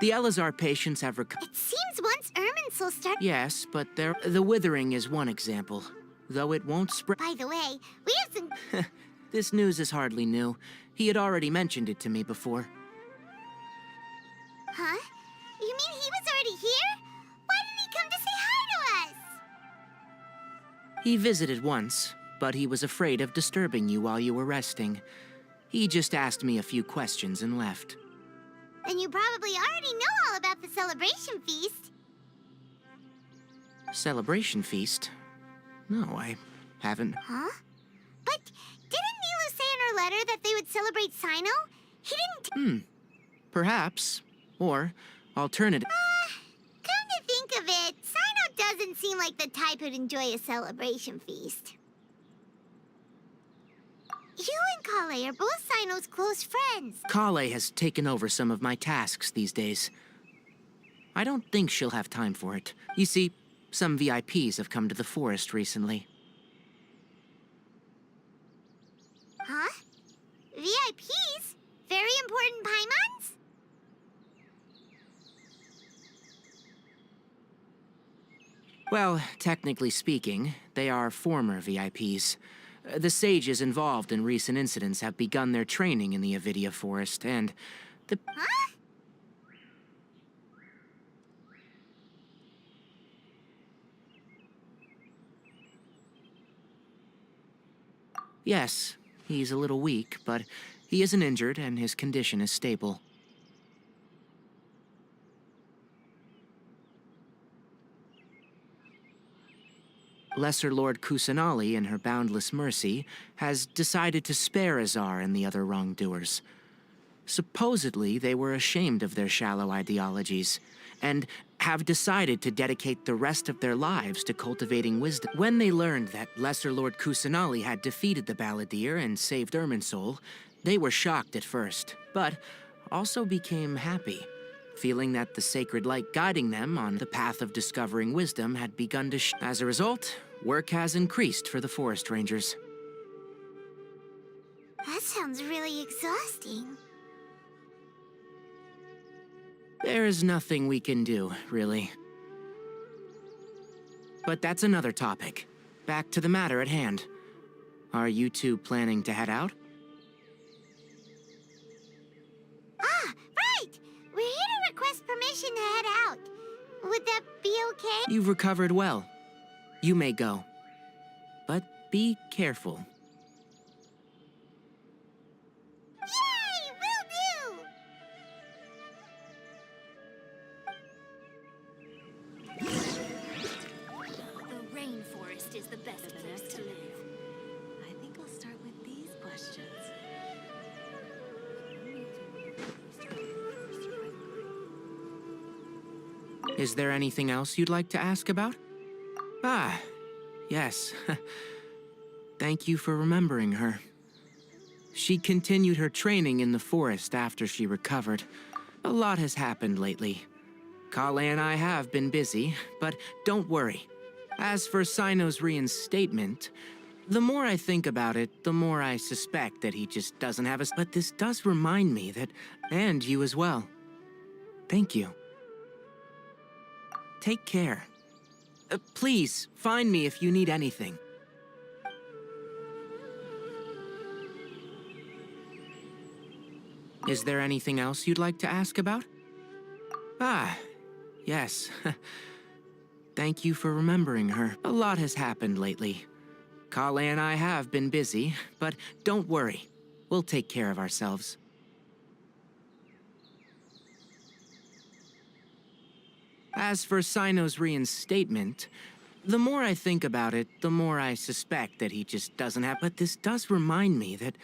The Elazar patients have recovered. It seems once Irminsul started... Yes, but the withering is one example. Though it won't spread... By the way, we have some... This news is hardly new. He had already mentioned it to me before. Huh? You mean he was already here? Why didn't he come to say hi to us? He visited once, but he was afraid of disturbing you while you were resting. He just asked me a few questions and left. Then you probably already know all about the celebration feast. Celebration feast? No, I haven't. Huh? But didn't Nilu say in her letter that they would celebrate Sino? He didn't... Perhaps. Or, alternative... Come to think of it, Sino doesn't seem like the type who'd enjoy a celebration feast. You and Kale are both Sino's close friends. Kale has taken over some of my tasks these days. I don't think she'll have time for it. You see, some VIPs have come to the forest recently. Huh? VIPs? Very important paimons? Well, technically speaking, they are former VIPs. The sages involved in recent incidents have begun their training in the Avidia Forest, and the... Huh? Yes, he's a little weak, but he isn't injured and his condition is stable. Lesser Lord Kusanali, in her boundless mercy, has decided to spare Azar and the other wrongdoers. Supposedly, they were ashamed of their shallow ideologies, and have decided to dedicate the rest of their lives to cultivating wisdom. When they learned that Lesser Lord Kusanali had defeated the Balladeer and saved Irminsul, they were shocked at first, but also became happy, feeling that the sacred light guiding them on the path of discovering wisdom had begun to As a result, work has increased for the Forest Rangers. That sounds really exhausting. There is nothing we can do, really. But that's another topic. Back to the matter at hand. Are you two planning to head out? Ah, right! We're here to request permission to head out. Would that be okay? You've recovered well. You may go. But be careful. Yay! Will do! The rainforest is the best place to live. I think I'll start with these questions. Is there anything else you'd like to ask about? Ah, yes. Thank you for remembering her. She continued her training in the forest after she recovered. A lot has happened lately. Kale and I have been busy, but don't worry. As for Sino's reinstatement, the more I think about it, the more I suspect that he just doesn't have us. But this does remind me that, and you as well. Thank you. Take care. Please, find me if you need anything. Is there anything else you'd like to ask about? Ah, yes. Thank you for remembering her. A lot has happened lately. Kale and I have been busy, but don't worry. We'll take care of ourselves. As for Sino's reinstatement, the more I think about it, the more I suspect that he just doesn't have... But this does remind me that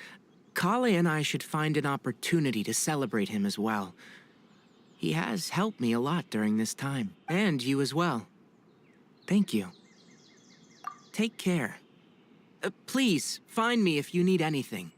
Kale and I should find an opportunity to celebrate him as well. He has helped me a lot during this time. And you as well. Thank you. Take care. Please, find me if you need anything.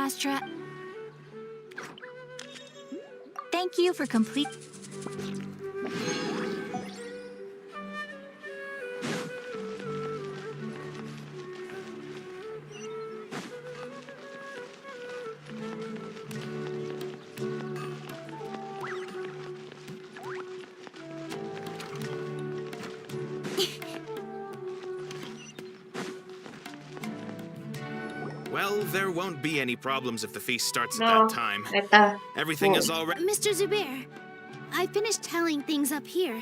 Astra. Thank you for complete. Well, there won't be any problems if the feast starts at No, that time. eta. Everything Oh. is already. Mr. Zubair, I finished tallying things up here.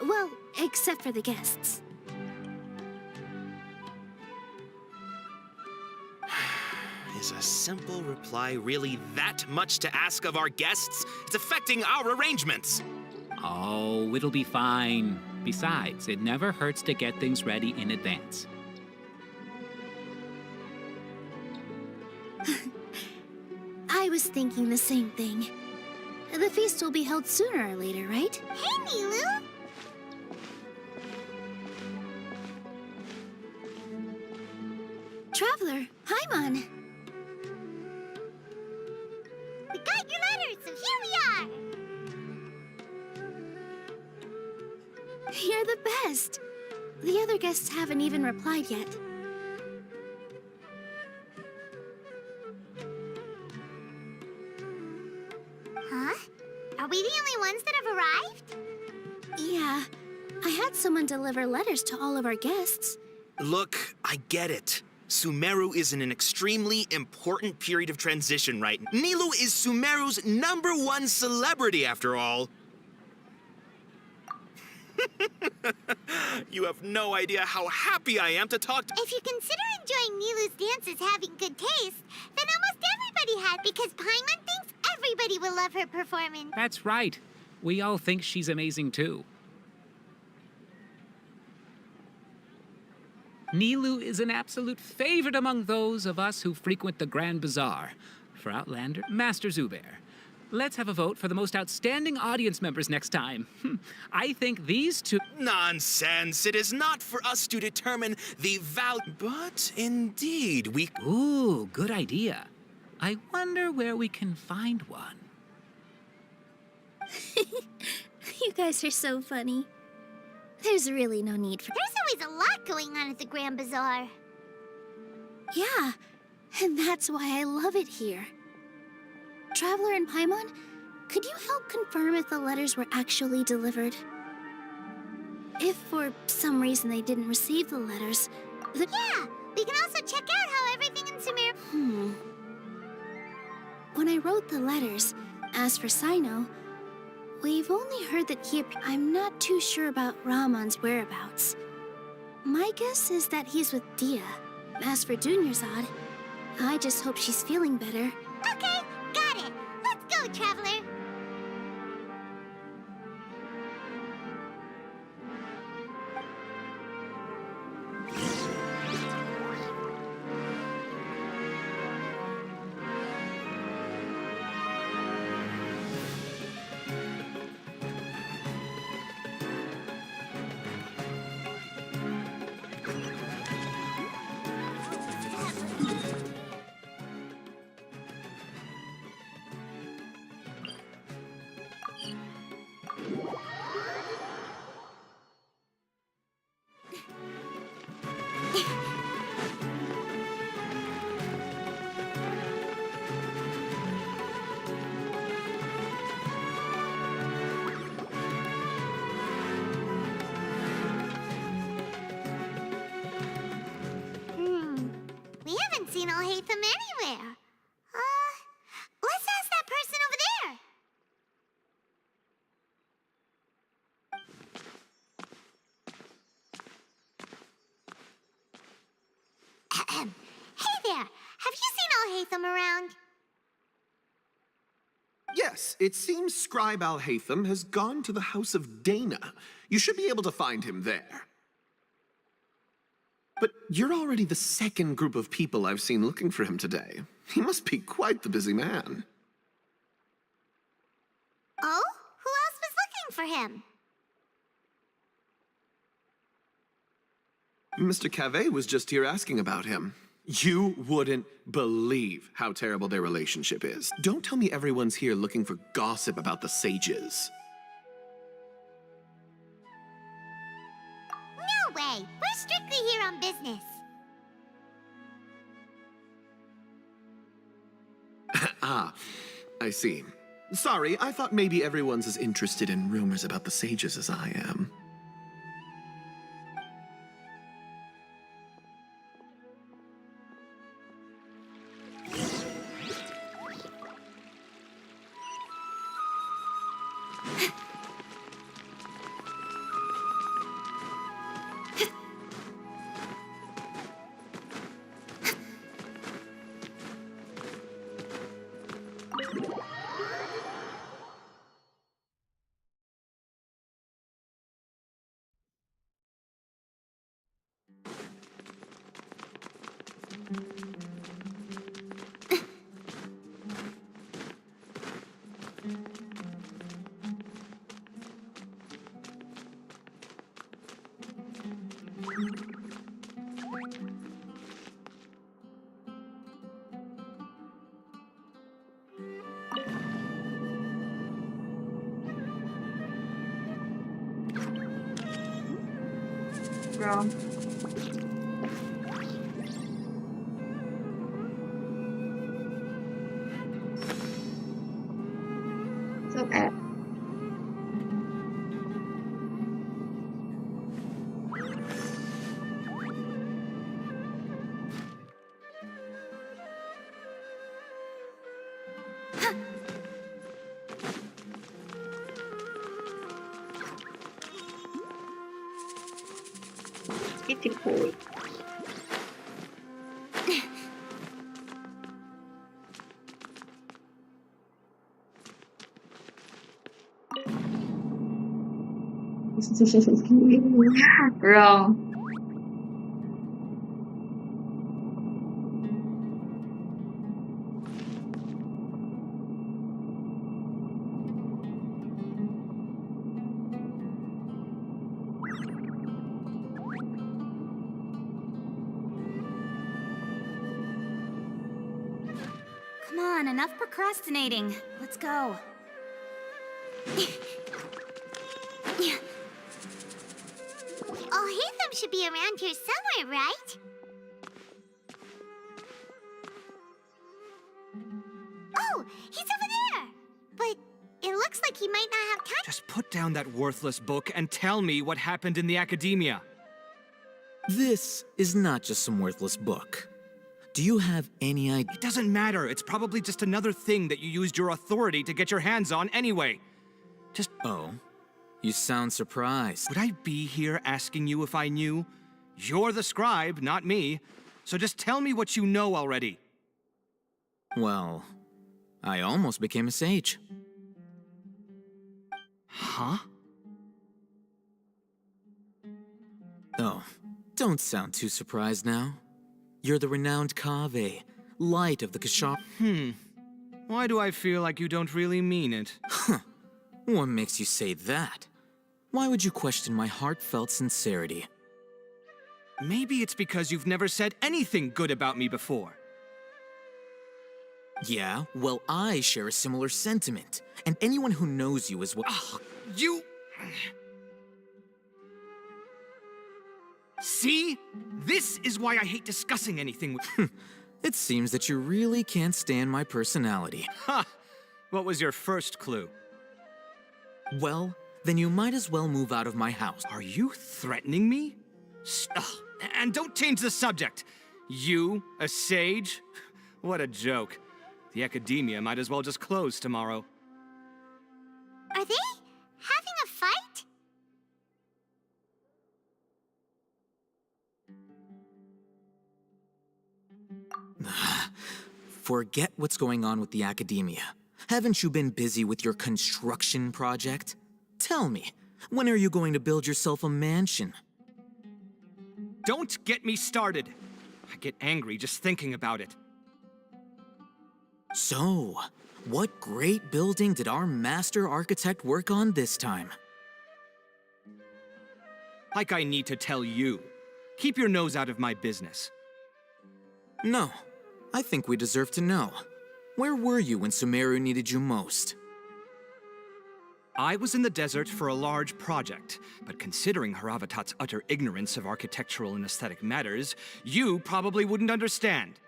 Well, except for the guests. Is a simple reply really that much to ask of our guests? It's affecting our arrangements. Oh, it'll be fine. Besides, it never hurts to get things ready in advance. I was thinking the same thing. The feast will be held sooner or later, right? Hey, Nilu! Traveler, Paimon. We got your letters, so here we are! You're the best. The other guests haven't even replied yet. Huh? Are we the only ones that have arrived? Yeah, I had someone deliver letters to all of our guests. Look, I get it. Sumeru is in an extremely important period of transition right now. Nilu is Sumeru's #1 celebrity, after all. You have no idea how happy I am to talk to— If you consider enjoying Nilu's dances having good taste, then almost everybody had, because Paimon thinks everybody will love her performance. That's right. We all think she's amazing too. Nilu is an absolute favorite among those of us who frequent the Grand Bazaar. For Outlander, Master Zubair. Let's have a vote for the most outstanding audience members next time. I think these two— Nonsense! It is not for us to determine the value. But indeed, we— Ooh, good idea. I wonder where we can find one. You guys are so funny. There's really no need for— There's always a lot going on at the Grand Bazaar. Yeah, and that's why I love it here. Traveler and Paimon, could you help confirm if the letters were actually delivered? If for some reason they didn't receive the letters, Yeah, we can also check out how everything in Sumeru— When I wrote the letters, as for Sino, we've only heard that I'm not too sure about Ramon's whereabouts. My guess is that he's with Dia. As for Dunyarzad, I just hope she's feeling better. Okay, got it. Let's go, Traveler. We haven't seen Alhaitham anywhere. Let's ask that person over there. Hey there, have you seen Alhaitham around? Yes, it seems Scribe Alhaitham has gone to the House of Dana. You should be able to find him there. But you're already the second group of people I've seen looking for him today. He must be quite the busy man. Oh? Who else was looking for him? Mr. Cave was just here asking about him. You wouldn't believe how terrible their relationship is. Don't tell me everyone's here looking for gossip about the sages. No way! We're strictly here on business. Ah, I see. Sorry, I thought maybe everyone's as interested in rumors about the sages as I am. Bro. So bad. Beautiful. Bro. Come on, enough procrastinating. Let's go. Oh, Hatham should be around here somewhere, right? Oh, he's over there! But it looks like he might not have time. Just put down that worthless book and tell me what happened in the academia. This is not just some worthless book. Do you have any idea? It doesn't matter. It's probably just another thing that you used your authority to get your hands on anyway. Just... Oh, you sound surprised. Would I be here asking you if I knew? You're the scribe, not me. So just tell me what you know already. Well, I almost became a sage. Huh? Oh, don't sound too surprised now. You're the renowned Kaveh, light of the Kashop. Why do I feel like you don't really mean it? Huh. What makes you say that? Why would you question my heartfelt sincerity? Maybe it's because you've never said anything good about me before. Yeah, well, I share a similar sentiment. And anyone who knows you is well... Ugh, you... See? This is why I hate discussing anything with... It seems that you really can't stand my personality. Ha! What was your first clue? Well, then you might as well move out of my house. Are you threatening me? Ugh, and don't change the subject. You, a sage? What a joke. The academia might as well just close tomorrow. Are they having a fight? Forget what's going on with the academia. Haven't you been busy with your construction project? Tell me, when are you going to build yourself a mansion? Don't get me started. I get angry just thinking about it. So, what great building did our master architect work on this time? Like I need to tell you. Keep your nose out of my business. No. I think we deserve to know. Where were you when Sumeru needed you most? I was in the desert for a large project, but considering Rukkhadevata's utter ignorance of architectural and aesthetic matters, you probably wouldn't understand.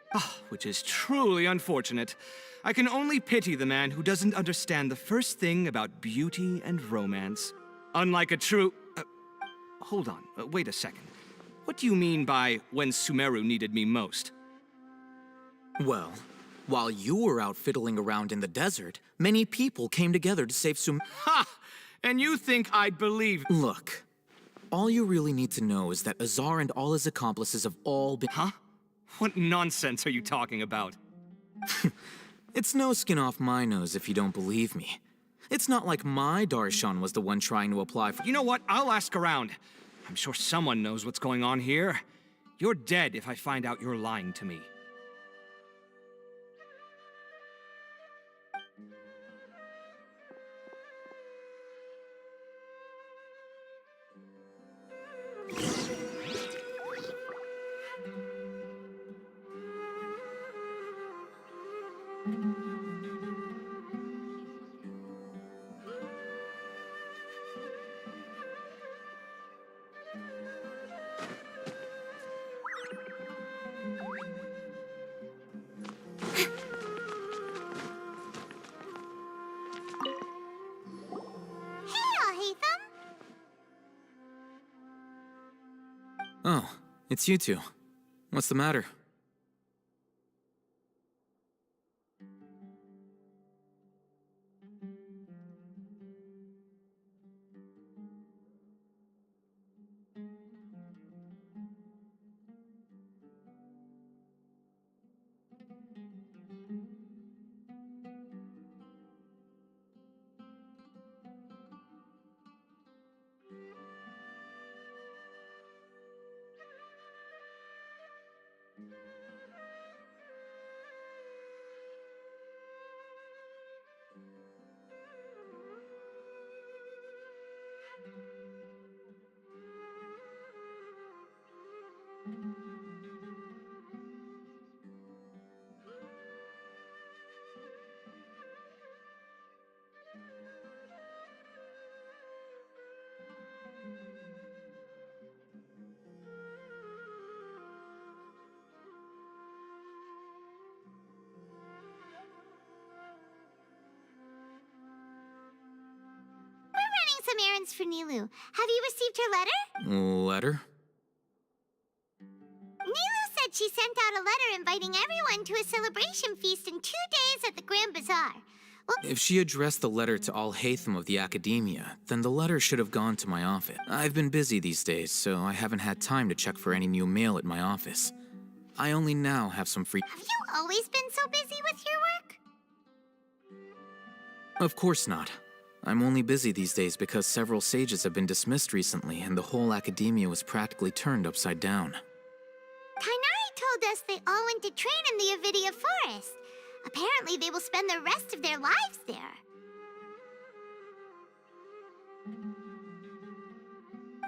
Which is truly unfortunate. I can only pity the man who doesn't understand the first thing about beauty and romance. Unlike a true... hold on, wait a second. What do you mean by when Sumeru needed me most? Well, while you were out fiddling around in the desert, many people came together to save Sumeru. Ha! And you think I'd believe... Look, all you really need to know is that Azar and all his accomplices have all been... Huh? What nonsense are you talking about? It's no skin off my nose if you don't believe me. It's not like my Darshan was the one trying to apply for... You know what? I'll ask around. I'm sure someone knows what's going on here. You're dead if I find out you're lying to me. Oh, it's you two. What's the matter? Some errands for Nilu. Have you received her letter? Letter? Nilu said she sent out a letter inviting everyone to a celebration feast in 2 days at the Grand Bazaar. Well, if she addressed the letter to all Haytham of the Academia, then the letter should have gone to my office. I've been busy these days, so I haven't had time to check for any new mail at my office. I only now have some free... Have you always been so busy with your work? Of course not. I'm only busy these days because several sages have been dismissed recently and the whole academia was practically turned upside down. Kainari told us they all went to train in the Avidia Forest. Apparently they will spend the rest of their lives there.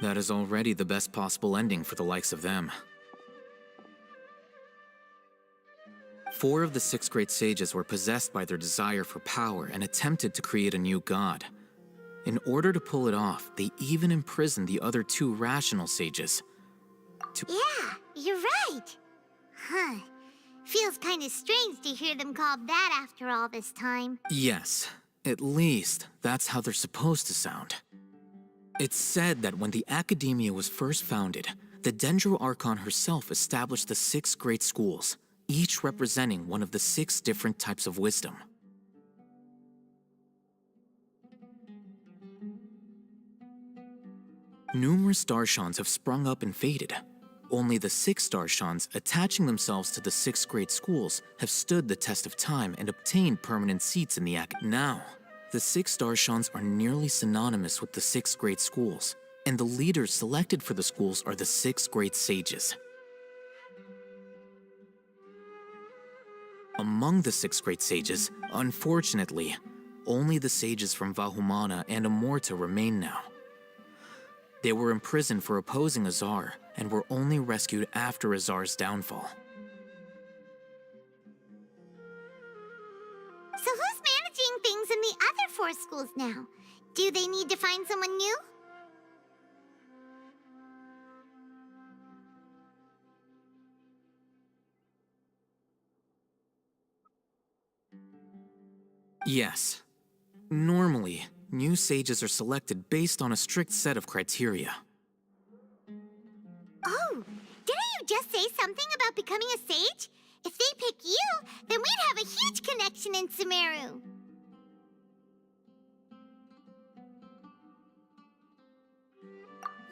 That is already the best possible ending for the likes of them. 4 of the 6 great sages were possessed by their desire for power and attempted to create a new god. In order to pull it off, they even imprisoned the other 2 rational sages. Yeah, you're right. Huh. Feels kind of strange to hear them called that after all this time. Yes, at least that's how they're supposed to sound. It's said that when the Academia was first founded, the Sumeru Archon herself established the 6 great schools, each representing one of the 6 different types of wisdom. Numerous Darshans have sprung up and faded. Only the 6 Darshans, attaching themselves to the 6 great schools, have stood the test of time and obtained permanent seats in the Now, the 6 Darshans are nearly synonymous with the 6 great schools, and the leaders selected for the schools are the 6 great sages. Among the 6 great sages, unfortunately, only the sages from Vahumana and Amorta remain now. They were imprisoned for opposing Azar, and were only rescued after Azar's downfall. 4 schools now. Do they need to find someone new? Yes. Normally, new sages are selected based on a strict set of criteria. Oh, didn't you just say something about becoming a sage? If they pick you, then we'd have a huge connection in Sumeru.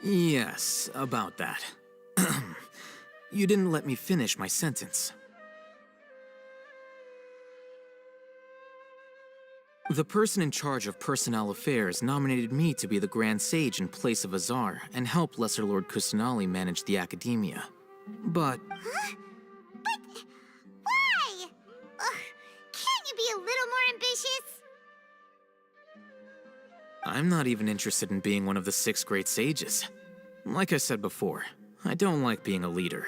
Yes, about that. You didn't let me finish my sentence. The person in charge of personnel affairs nominated me to be the Grand Sage in place of Azar and help Lesser Lord Kusanali manage the academia. But... Huh? But... why? Ugh, can't you be a little more ambitious? I'm not even interested in being one of the 6 great sages. Like I said before, I don't like being a leader.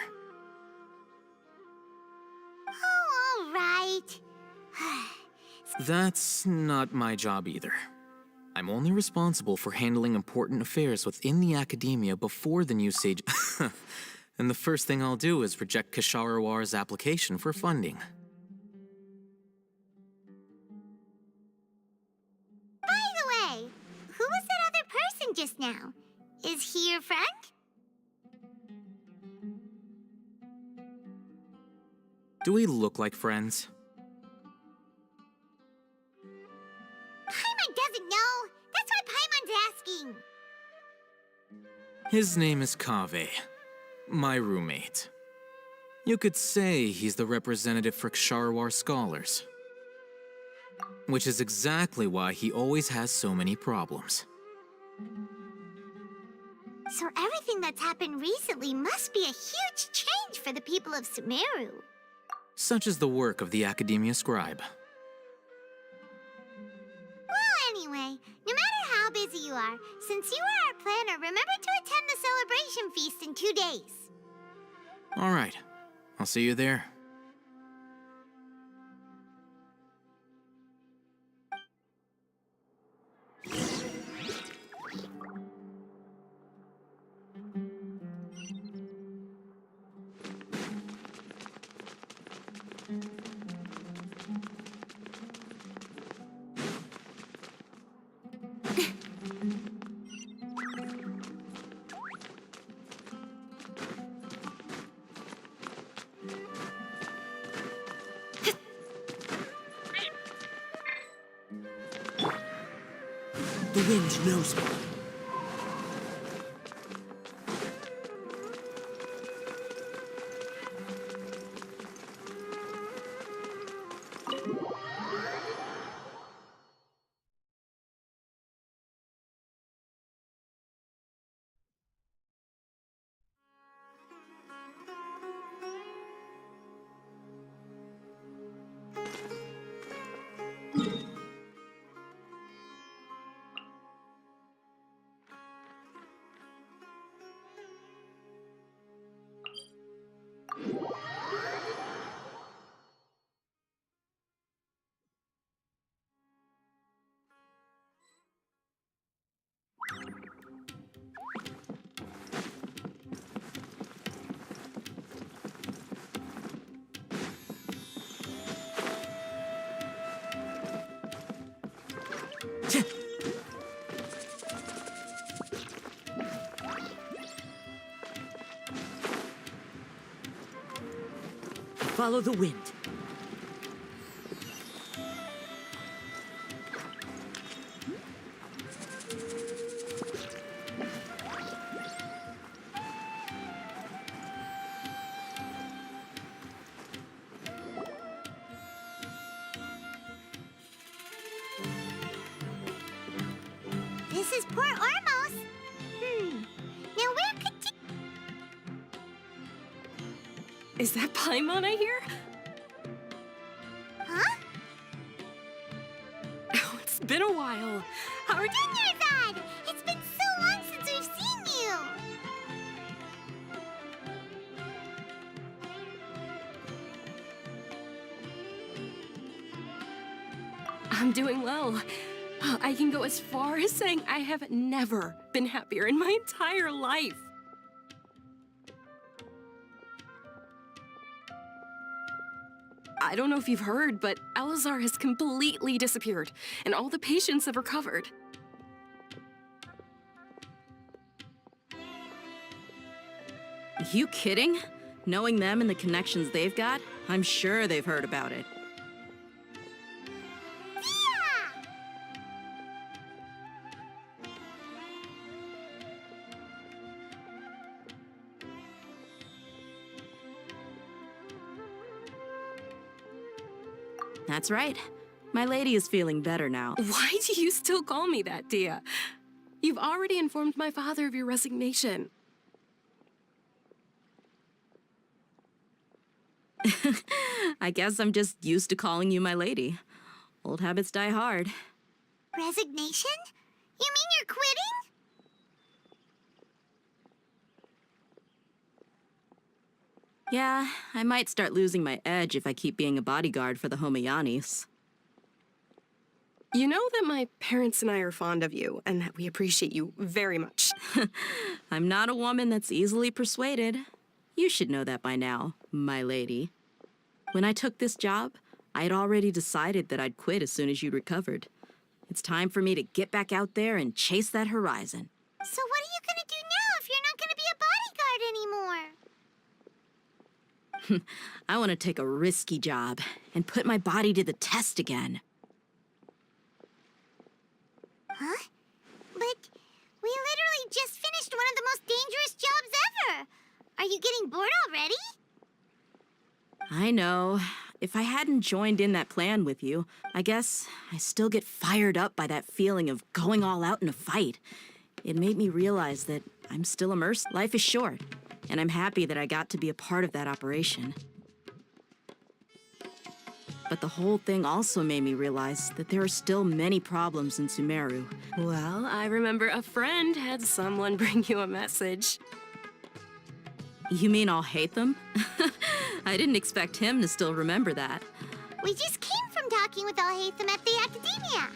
Oh, all right. That's not my job either. I'm only responsible for handling important affairs within the academia before the new sage... And the first thing I'll do is reject Kasharawar's application for funding. By the way, who was that other person just now? Is he your friend? Do we look like friends? Paimon doesn't know. That's why Paimon's asking. His name is Kaveh, my roommate. You could say he's the representative for Ksharawar scholars. Which is exactly why he always has so many problems. So everything that's happened recently must be a huge change for the people of Sumeru. Such is the work of the Academia Scribe. Well, anyway, no matter how busy you are, since you are our planner, remember to attend the celebration feast in 2 days. All right, I'll see you there. The wind knows me. Follow the wind. This is Port Ormos. Now where could you... Is that Paimon I hear? Huh? Oh, it's been a while. How are you? Dinnerzad! It's been so long since we've seen you! I'm doing well. I can go as far as saying I have never been happier in my entire life. I don't know if you've heard, but Elazar has completely disappeared, and all the patients have recovered. You kidding? Knowing them and the connections they've got, I'm sure they've heard about it. That's right. My lady is feeling better now. Why do you still call me that, Dia? You've already informed my father of your resignation. I guess I'm just used to calling you my lady. Old habits die hard. Resignation? You mean you're quitting? Yeah, I might start losing my edge if I keep being a bodyguard for the Homayanis. You know that my parents and I are fond of you, and that we appreciate you very much. I'm not a woman that's easily persuaded. You should know that by now, my lady. When I took this job, I had already decided that I'd quit as soon as you'd recovered. It's time for me to get back out there and chase that horizon. So what are you gonna do now if you're not gonna be a bodyguard anymore? I want to take a risky job and put my body to the test again. Huh? But we literally just finished one of the most dangerous jobs ever. Are you getting bored already? I know. If I hadn't joined in that plan with you, I guess I still get fired up by that feeling of going all out in a fight. It made me realize that I'm still immersed. Life is short, and I'm happy that I got to be a part of that operation. But the whole thing also made me realize that there are still many problems in Sumeru. Well, I remember a friend had someone bring you a message. You mean I'll hate them? I didn't expect him to still remember that. We just came from talking with Alhaitham at the Academia.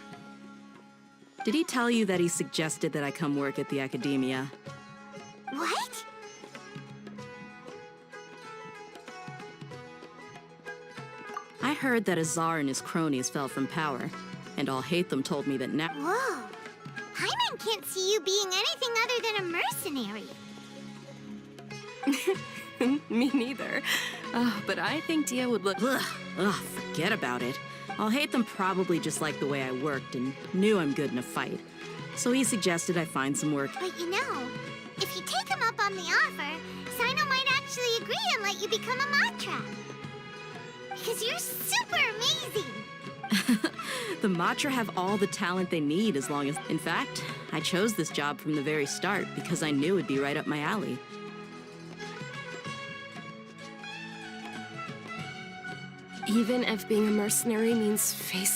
Did he tell you that he suggested that I come work at the Academia? What? I heard that Azar and his cronies fell from power, and Alhaitham told me that now— Whoa. Paimon can't see you being anything other than a mercenary. Me neither. But I think Dia would look— Ugh, forget about it. Alhaitham probably just liked the way I worked and knew I'm good in a fight. So he suggested I find some work. But you know, if you take him up on the offer, Sino might actually agree and let you become a Matra. Because you're super amazing! The Matra have all the talent they need as long as— In fact, I chose this job from the very start because I knew it'd be right up my alley. Even if being a mercenary means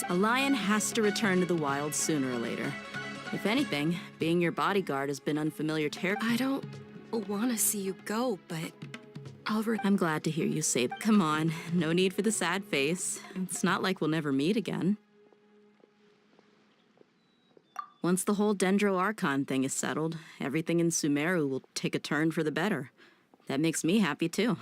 A lion has to return to the wild sooner or later. If anything, being your bodyguard has been unfamiliar territory. I don't want to see you go, but I'm glad to hear you say that. Come on, no need for the sad face. It's not like we'll never meet again. Once the whole Dendro Archon thing is settled, everything in Sumeru will take a turn for the better. That makes me happy too.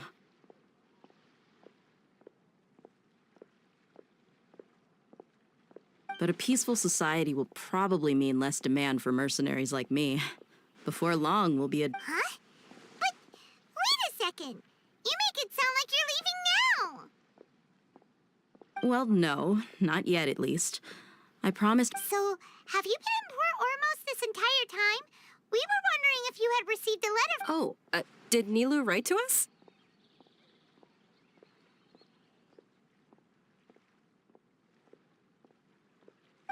But a peaceful society will probably mean less demand for mercenaries like me. Before long, we'll be a— Huh? But wait a second. You make it sound like you're leaving now. Well, no, not yet at least. I promised— So, have you been in Port Ormos this entire time? We were wondering if you had received a letter— Oh, did Nilu write to us?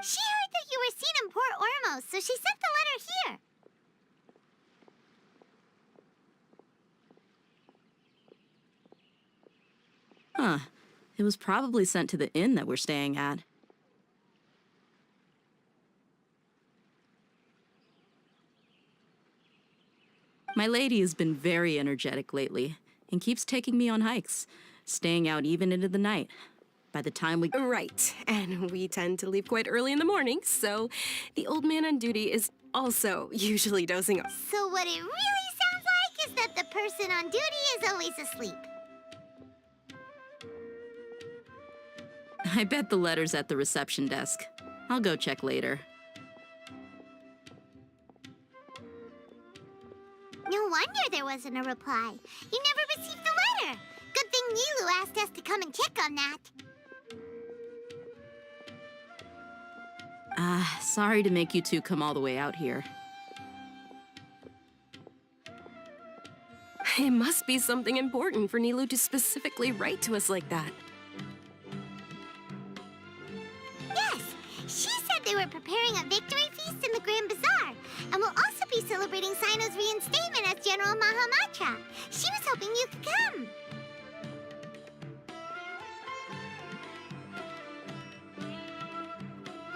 She heard that you were seen in Port Ormos, so she sent the letter here. Huh. It was probably sent to the inn that we're staying at. My lady has been very energetic lately and keeps taking me on hikes, staying out even into the night. by the time we... Right, and we tend to leave quite early in the morning, so the old man on duty is also usually dozing off. So what it really sounds like is that the person on duty is always asleep. I bet the letter's at the reception desk. I'll go check later. No wonder there wasn't a reply. You never received the letter. Good thing Nilu asked us to come and check on that. Sorry to make you two come all the way out here. It must be something important for Nilu to specifically write to us like that. Yes, she said they were preparing a victory feast in the Grand Bazaar, and will also be celebrating Sino's reinstatement as General Mahamatra. She was hoping you could come.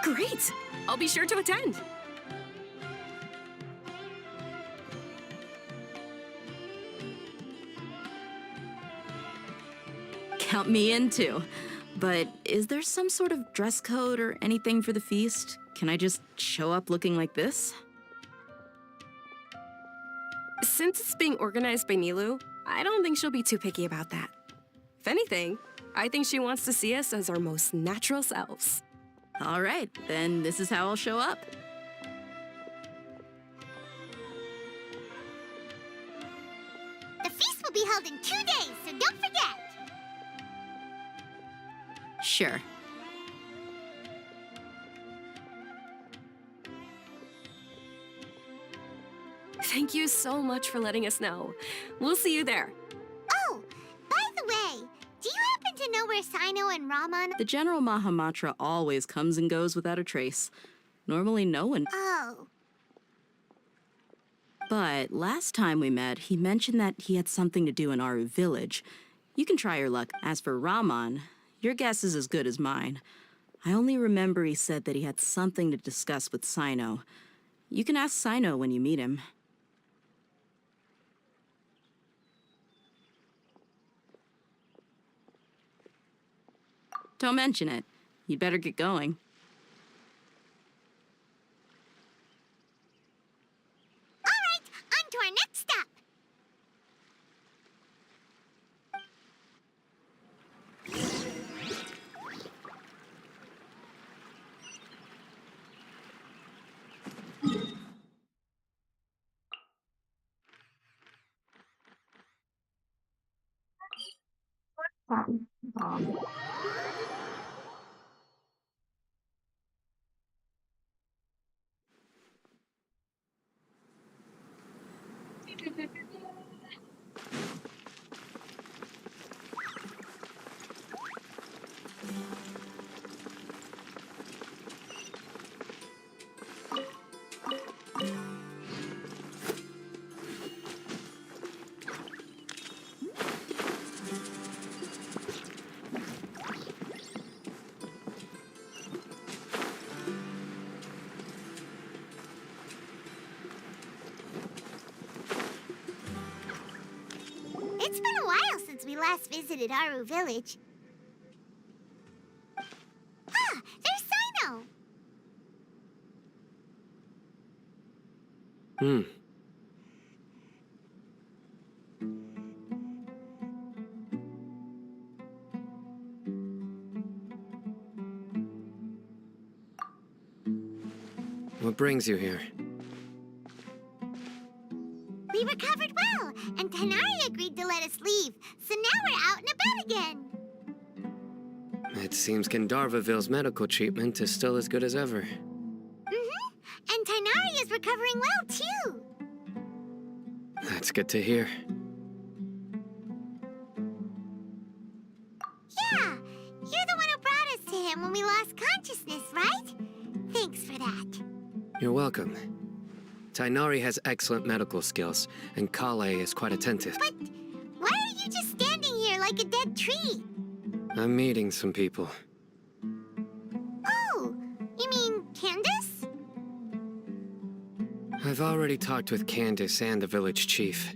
Great! I'll be sure to attend. Count me in too. But is there some sort of dress code or anything for the feast? Can I just show up looking like this? Since it's being organized by Nilu, I don't think she'll be too picky about that. If anything, I think she wants to see us as our most natural selves. All right, then this is how I'll show up. The feast will be held in 2 days, so don't forget. Sure. Thank you so much for letting us know. We'll see you there. Oh, by the way, do you happen to know where Sino and Raman... The General Mahamatra always comes and goes without a trace. Normally no one... Oh. But last time we met, he mentioned that he had something to do in Aru village. You can try your luck. As for Raman, your guess is as good as mine. I only remember he said that he had something to discuss with Sino. You can ask Sino when you meet him. Don't mention it. You'd better get going. All right, on to our next stop. It's been a while since we last visited Aru village. Ah, there's Sino! What brings you here? We recovered well, and Tanari agreed to let us leave, so now we're out and about again. It seems Gandharvaville's medical treatment is still as good as ever. And Tanari is recovering well, too. That's good to hear. Yeah, you're the one who brought us to him when we lost consciousness, right? Thanks for that. You're welcome. Tainari has excellent medical skills, and Kale is quite attentive. But why are you just standing here like a dead tree? I'm meeting some people. Oh, you mean Candace? I've already talked with Candace and the village chief.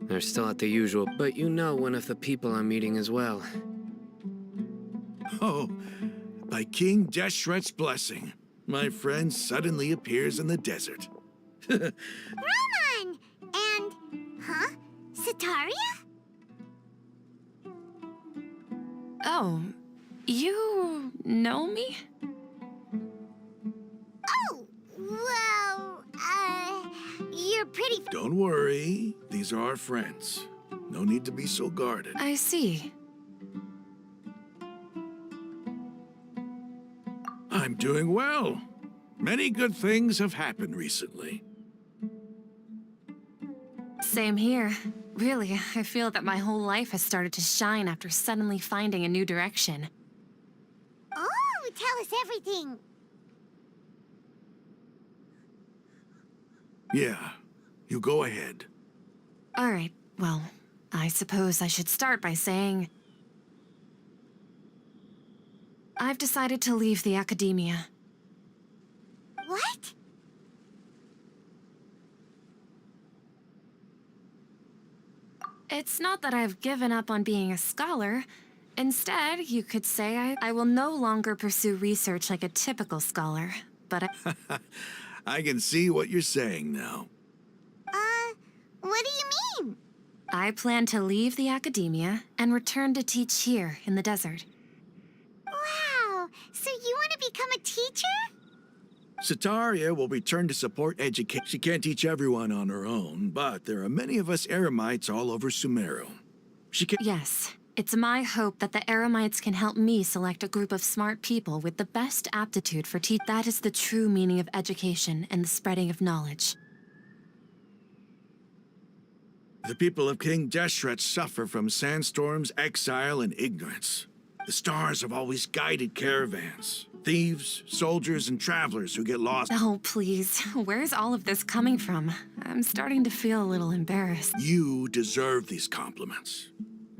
They're still at the usual, but you know one of the people I'm meeting as well. Oh, by King Deshret's blessing, my friend suddenly appears in the desert. Ramon! And, Sataria? Oh, you know me? Oh, well, you're pretty... Don't worry, these are our friends. No need to be so guarded. I see. I'm doing well. Many good things have happened recently. Same here. Really, I feel that my whole life has started to shine after suddenly finding a new direction. Oh, tell us everything. Yeah, you go ahead. All right, well, I suppose I should start by saying... I've decided to leave the academia. What? It's not that I've given up on being a scholar. Instead, you could say I will no longer pursue research like a typical scholar, but I can see what you're saying now. What do you mean? I plan to leave the academia and return to teach here in the desert. Wow, so you want to become a teacher? Sataria will return to support education. She can't teach everyone on her own, but there are many of us Eremites all over Sumeru. She can... Yes, it's my hope that the Eremites can help me select a group of smart people with the best aptitude for teaching. That is the true meaning of education and the spreading of knowledge. The people of King Deshret suffer from sandstorms, exile, and ignorance. The stars have always guided caravans. Thieves, soldiers, and travelers who get lost. Oh, please. Where's all of this coming from? I'm starting to feel a little embarrassed. You deserve these compliments.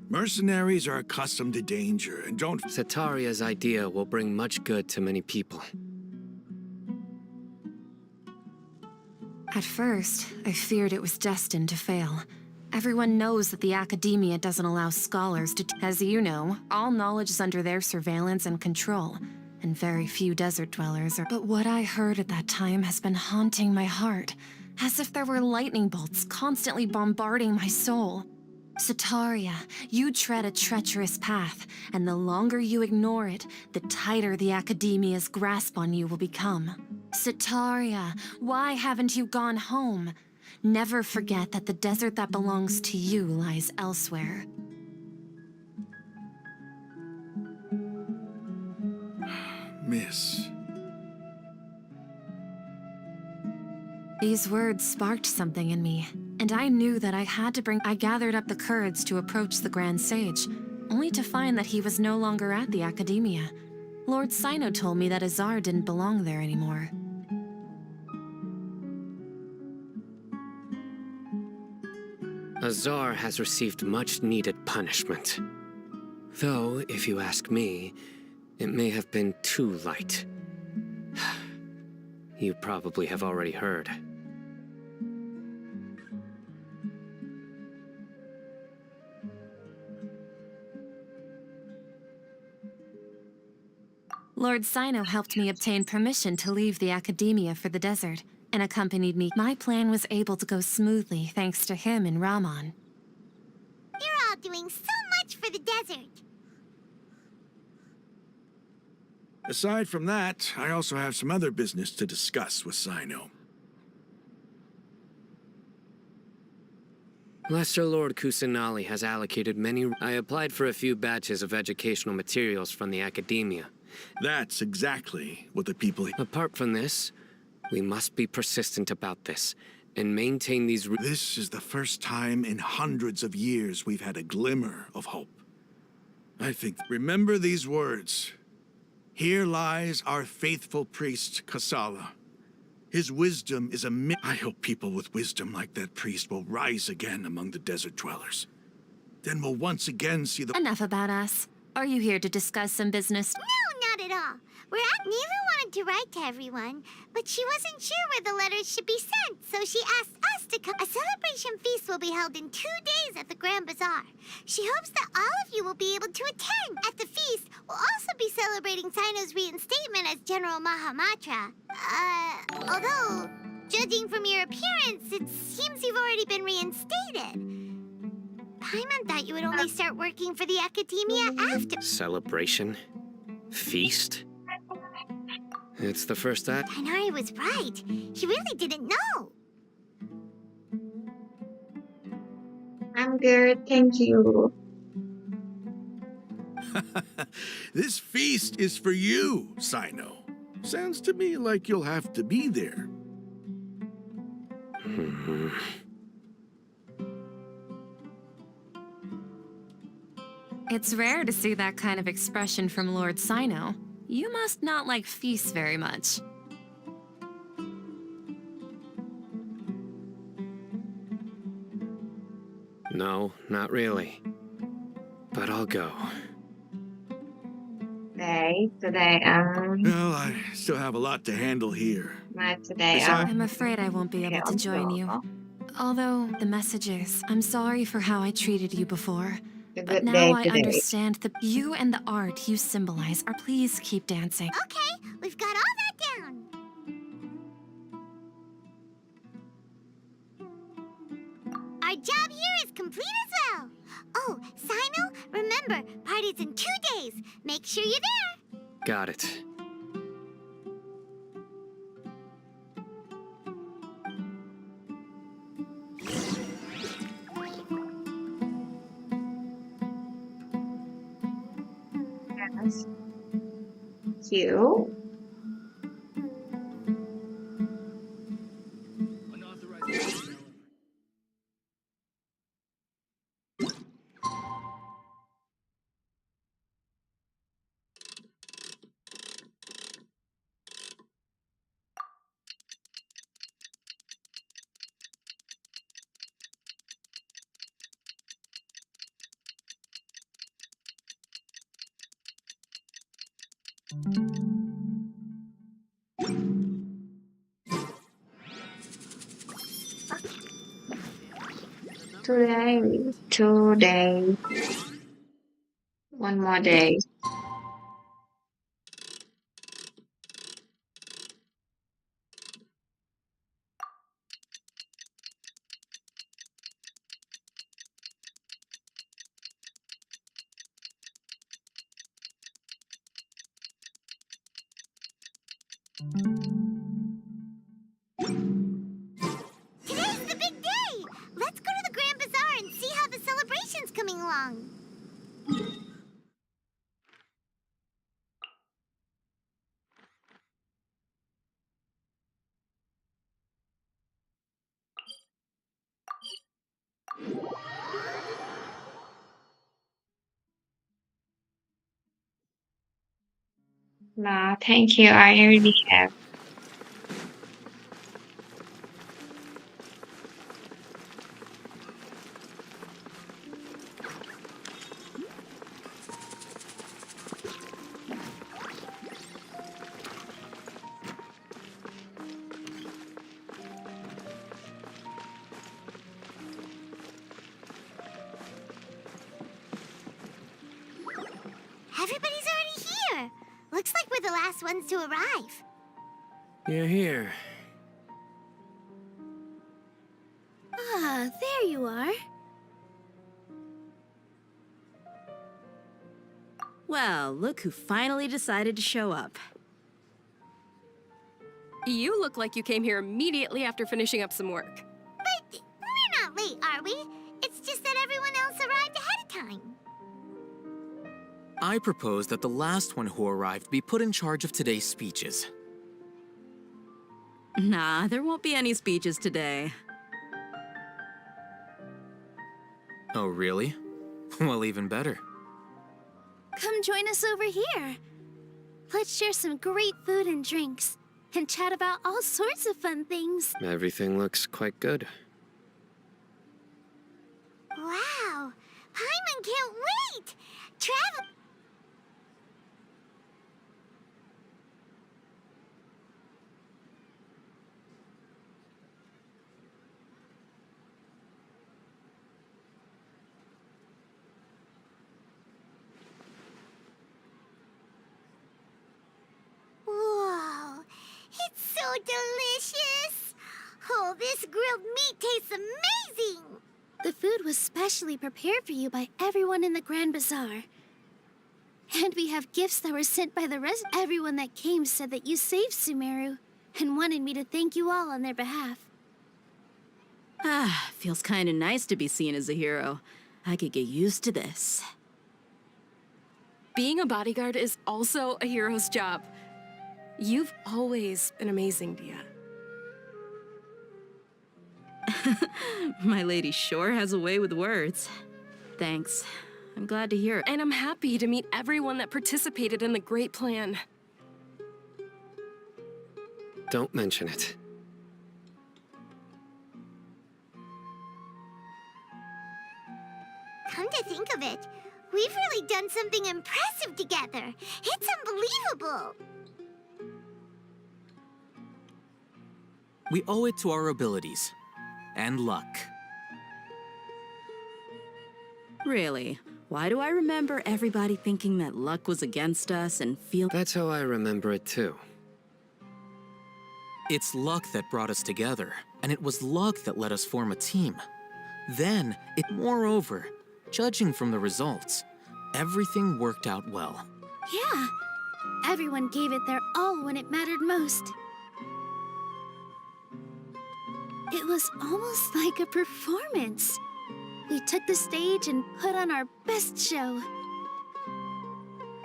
Mercenaries are accustomed to danger and don't... Sataria's idea will bring much good to many people. At first, I feared it was destined to fail. Everyone knows that the academia doesn't allow scholars to... As you know, all knowledge is under their surveillance and control, and very few desert dwellers are... But what I heard at that time has been haunting my heart, as if there were lightning bolts constantly bombarding my soul. Sataria, you tread a treacherous path, and the longer you ignore it, the tighter the academia's grasp on you will become. Sataria, why haven't you gone home? Never forget that the desert that belongs to you lies elsewhere. Miss. These words sparked something in me, and I knew that I had to bring... I gathered up the courage to approach the Grand Sage, only to find that he was no longer at the academia. Lord Sino told me that Azar didn't belong there anymore. Azar has received much-needed punishment. Though, if you ask me, it may have been too light. You probably have already heard. Lord Sino helped me obtain permission to leave the academia for the desert, and accompanied me. My plan was able to go smoothly thanks to him and Ramon. You're all doing so much for the desert. Aside from that, I also have some other business to discuss with Sino. Lesser Lord Kusanali has allocated many... I applied for a few batches of educational materials from the academia. That's exactly what the people... Apart from this, we must be persistent about this, and maintain these... This is the first time in hundreds of years we've had a glimmer of hope. I think... Remember these words. Here lies our faithful priest, Kasala. His wisdom is a myth. I hope people with wisdom like that priest will rise again among the desert dwellers. Then we'll once again see the... Enough about us. Are you here to discuss some business? No, not at all. Neva wanted to write to everyone, but she wasn't sure where the letters should be sent, so she asked us to come. A celebration feast will be held in 2 days at the Grand Bazaar. She hopes that all of you will be able to attend. At the feast, we'll also be celebrating Sino's reinstatement as General Mahamatra. Although, judging from your appearance, it seems you've already been reinstated. Paimon thought you would only start working for the Academia after— Celebration? Feast? It's the first act. Tighnari was right. He really didn't know. I'm good, thank you. This feast is for you, Sino. Sounds to me like you'll have to be there. It's rare to see that kind of expression from Lord Sino. You must not like feasts very much. No, not really. But I'll go. Today, Well, I still have a lot to handle here. I'm afraid I won't be able to join you. Although, the messages, I'm sorry for how I treated you before. But now I understand that you and the art you symbolize are. Please keep dancing. Okay, we've got all that down. Our job here is complete as well. Oh, Sino, remember, party's in 2 days. Make sure you're there. Got it. Yes. You. Today. One more day. Today's the big day. Let's go to the Grand Bazaar and see how the celebration's coming along. No, thank you. I already have. Everybody's already here. Looks like we're the last ones to arrive. You're here. Ah, there you are. Well, look who finally decided to show up. You look like you came here immediately after finishing up some work. But we're not late, are we? It's just that everyone else arrived ahead of time. I propose that the last one who arrived be put in charge of today's speeches. Nah, there won't be any speeches today. Oh, really? Well, even better. Come join us over here. Let's share some great food and drinks, and chat about all sorts of fun things. Everything looks quite good. Wow, Paimon can't wait! Travel... so delicious! Oh, this grilled meat tastes amazing! The food was specially prepared for you by everyone in the Grand Bazaar. And we have gifts that were sent by the rest. Everyone that came said that you saved Sumeru and wanted me to thank you all on their behalf. Ah, feels kind of nice to be seen as a hero. I could get used to this. Being a bodyguard is also a hero's job. You've always been amazing, Dia. My lady sure has a way with words. Thanks. I'm glad to hear it. And I'm happy to meet everyone that participated in the great plan. Don't mention it. Come to think of it, we've really done something impressive together. It's unbelievable. We owe it to our abilities. And luck. Really? Why do I remember everybody thinking that luck was against us and feel— That's how I remember it too. It's luck that brought us together, and it was luck that let us form a team. Then, moreover, judging from the results, everything worked out well. Yeah. Everyone gave it their all when it mattered most. It was almost like a performance. We took the stage and put on our best show.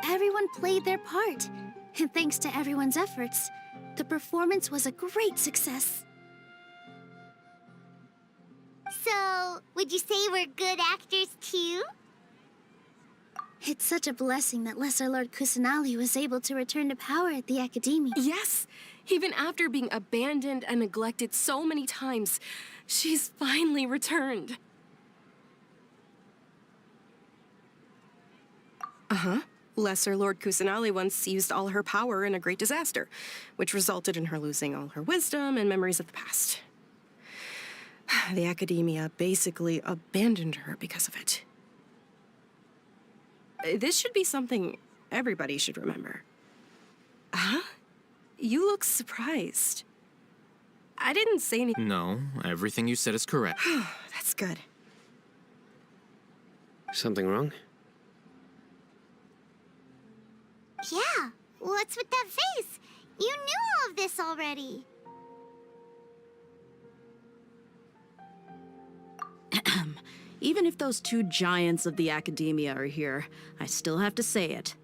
Everyone played their part, and thanks to everyone's efforts, the performance was a great success. So, would you say we're good actors too? It's such a blessing that Lesser Lord Kusanali was able to return to power at the Academy. Yes! Even after being abandoned and neglected so many times, she's finally returned. Uh-huh. Lesser Lord Kusanali once used all her power in a great disaster, which resulted in her losing all her wisdom and memories of the past. The Academia basically abandoned her because of it. This should be something everybody should remember. Huh? You look surprised. I didn't say anything. No, everything you said is correct. That's good. Something wrong? Yeah, what's with that face? You knew all of this already. Even if those two giants of the Academia are here, I still have to say it.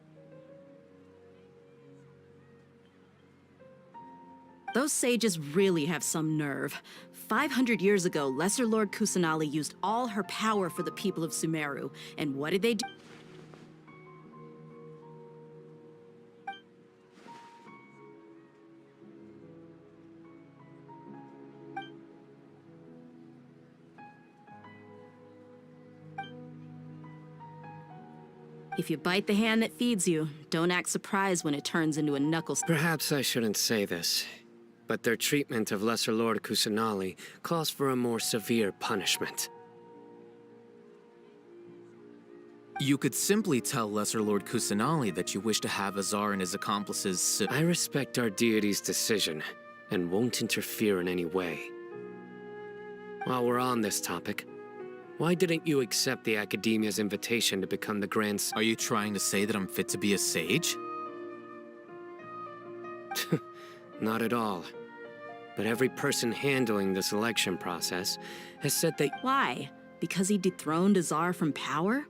Those sages really have some nerve. 500 years ago, Lesser Lord Kusanali used all her power for the people of Sumeru. And what did they do? If you bite the hand that feeds you, don't act surprised when it turns into a knuckle. Perhaps I shouldn't say this, but their treatment of Lesser Lord Kusanali calls for a more severe punishment. You could simply tell Lesser Lord Kusanali that you wish to have Azar and his accomplices I respect our deity's decision, and won't interfere in any way. While we're on this topic, why didn't you accept the Academia's invitation to become the Grand... Are you trying to say that I'm fit to be a sage? Not at all. But every person handling the selection process has said that... Why? Because he dethroned Azar from power?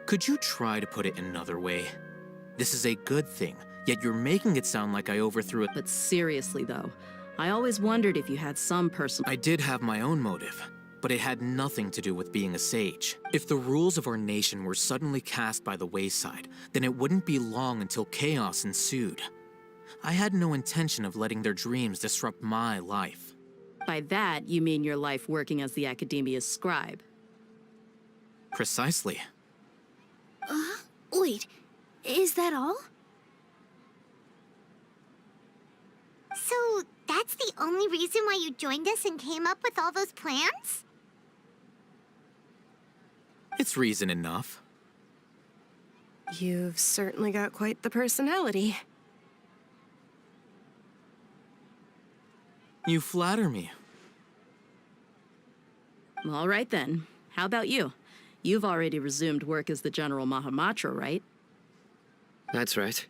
Could you try to put it another way? This is a good thing, yet you're making it sound like I overthrew it. But seriously, though, I always wondered if you had some personal... I did have my own motive, but it had nothing to do with being a sage. If the rules of our nation were suddenly cast by the wayside, then it wouldn't be long until chaos ensued. I had no intention of letting their dreams disrupt my life. By that, you mean your life working as the Academia's scribe? Precisely. Wait, is that all? So, that's the only reason why you joined us and came up with all those plans? It's reason enough. You've certainly got quite the personality. You flatter me. All right then. How about you? You've already resumed work as the General Mahamatra, right? That's right.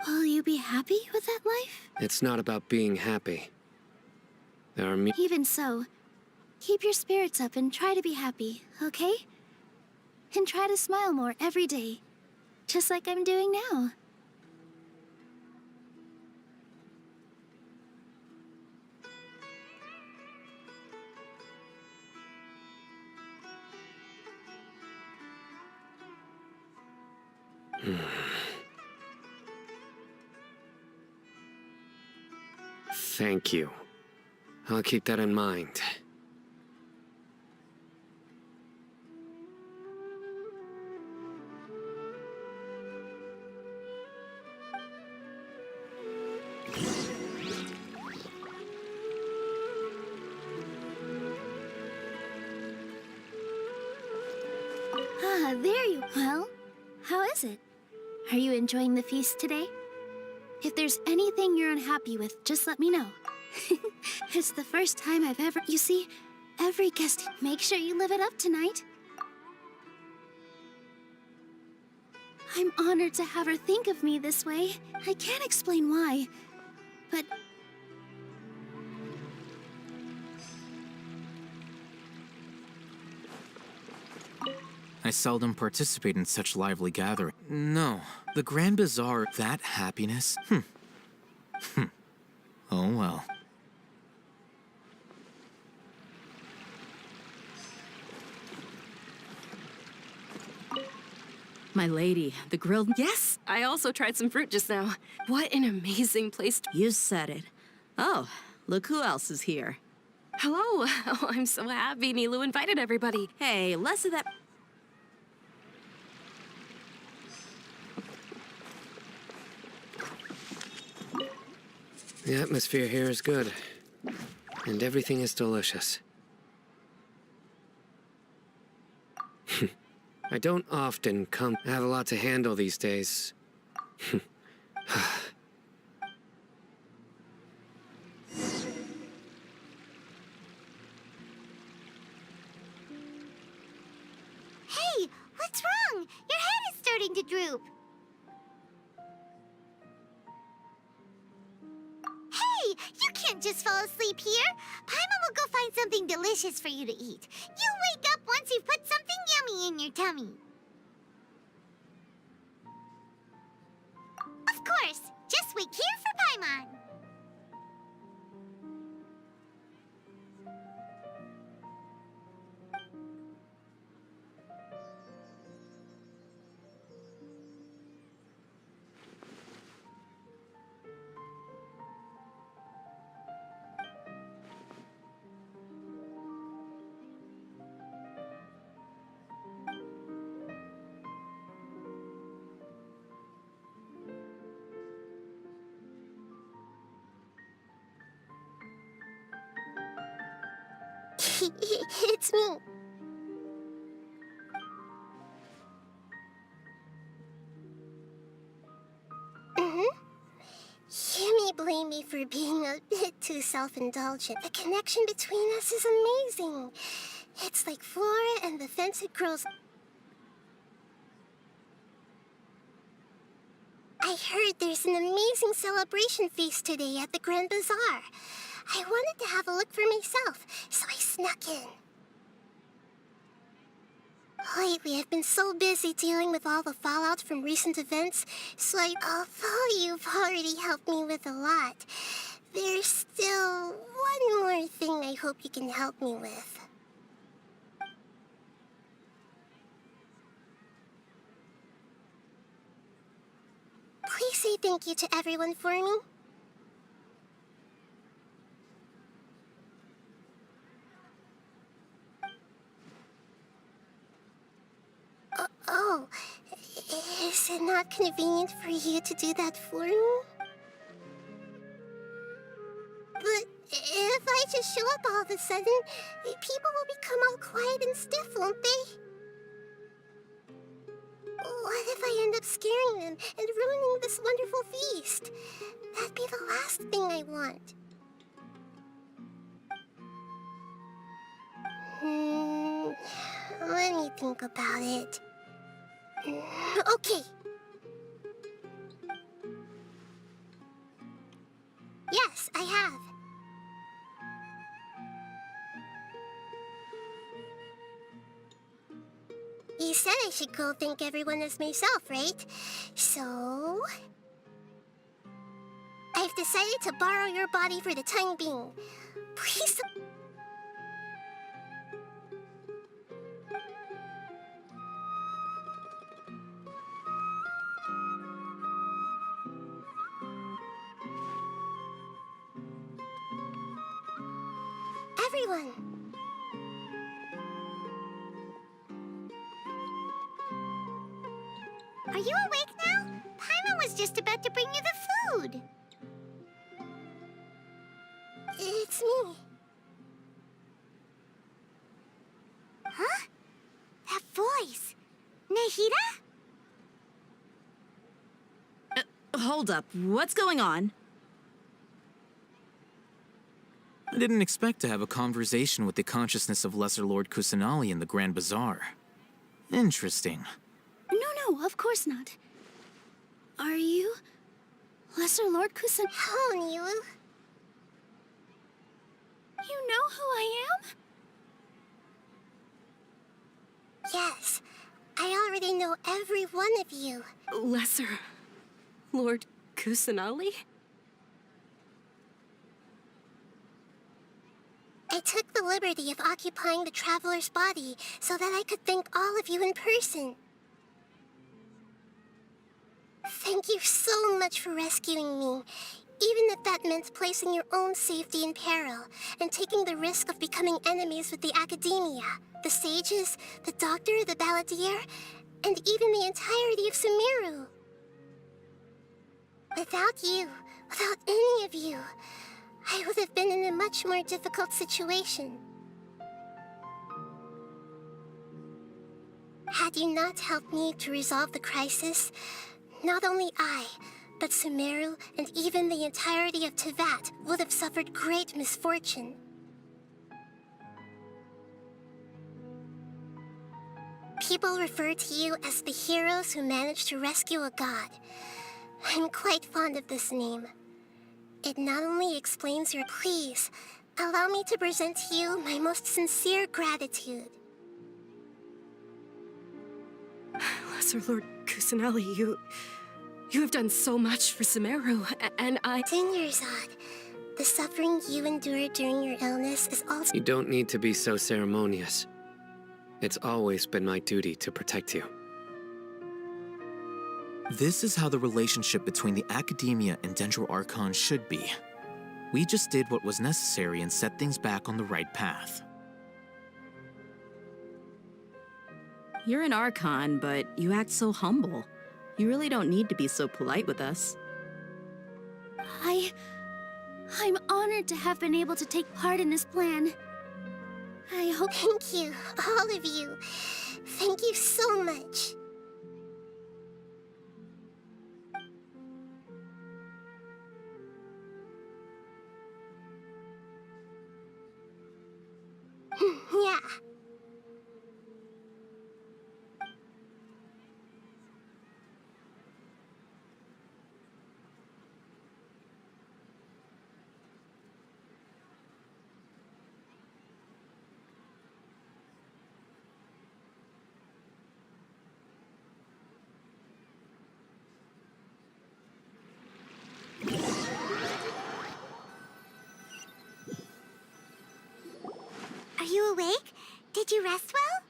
Will you be happy with that life? It's not about being happy. There are Even so, keep your spirits up and try to be happy, okay? And try to smile more every day, just like I'm doing now. Thank you. I'll keep that in mind. Ah, there you... Well, how is it? Are you enjoying the feast today? If there's anything you're unhappy with, just let me know. It's the first time I've ever... You see, every guest... Make sure you live it up tonight. I'm honored to have her think of me this way. I can't explain why, but... I seldom participate in such lively gatherings. No, the Grand Bazaar, that happiness? Oh well. My lady, the grilled... Yes, I also tried some fruit just now. What an amazing place to... You said it. Oh, look who else is here. Hello. Oh, I'm so happy Nilu invited everybody. Hey, less of that... The atmosphere here is good, and everything is delicious. I don't often come... I have a lot to handle these days. Hey, what's wrong? Your head is starting to droop. Hey, you can't just fall asleep here. Paimon will go find something delicious for you to eat. You'll wake up once you've put something yummy in your tummy. Of course, just wait here for Paimon. It's me. You may blame me for being a bit too self-indulgent. The connection between us is amazing. It's like Flora and the Fenced Girls. I heard there's an amazing celebration feast today at the Grand Bazaar. I wanted to have a look for myself, so I snuck in. Lately, I've been so busy dealing with all the fallout from recent events, so although you've already helped me with a lot, there's still one more thing I hope you can help me with. Please say thank you to everyone for me. Oh, is it not convenient for you to do that for me? But if I just show up all of a sudden, people will become all quiet and stiff, won't they? What if I end up scaring them and ruining this wonderful feast? That'd be the last thing I want. Let me think about it. Okay. Yes, I have. You said I should go thank everyone as myself, right? So... I've decided to borrow your body for the time being. Please... Everyone! Are you awake now? Paimon was just about to bring you the food. It's me. Huh? That voice. Nahida? Hold up. What's going on? I didn't expect to have a conversation with the consciousness of Lesser Lord Kusanali in the Grand Bazaar. Interesting. No, of course not. Are you... Lesser Lord Kusan... How are you? You know who I am? Yes, I already know every one of you. Lesser Lord Kusanali? I took the liberty of occupying the traveler's body so that I could thank all of you in person. Thank you so much for rescuing me, even if that meant placing your own safety in peril and taking the risk of becoming enemies with the academia, the sages, the doctor, the balladeer, and even the entirety of Sumeru. Without you, without any of you, I would have been in a much more difficult situation. Had you not helped me to resolve the crisis, not only I, but Sumeru and even the entirety of Teyvat would have suffered great misfortune. People refer to you as the heroes who managed to rescue a god. I'm quite fond of this name. It not only explains your... Please, allow me to present to you my most sincere gratitude. Lesser Lord Kusanali, you have done so much for Sumeru, and I... Dingerzad, the suffering you endured during your illness is also... You don't need to be so ceremonious. It's always been my duty to protect you. This is how the relationship between the Academia and Sumeru Archon should be. We just did what was necessary and set things back on the right path. You're an Archon, but you act so humble. You really don't need to be so polite with us. I'm honored to have been able to take part in this plan. I hope... Thank you, all of you. Thank you so much. Yeah. Are you awake? Did you rest well?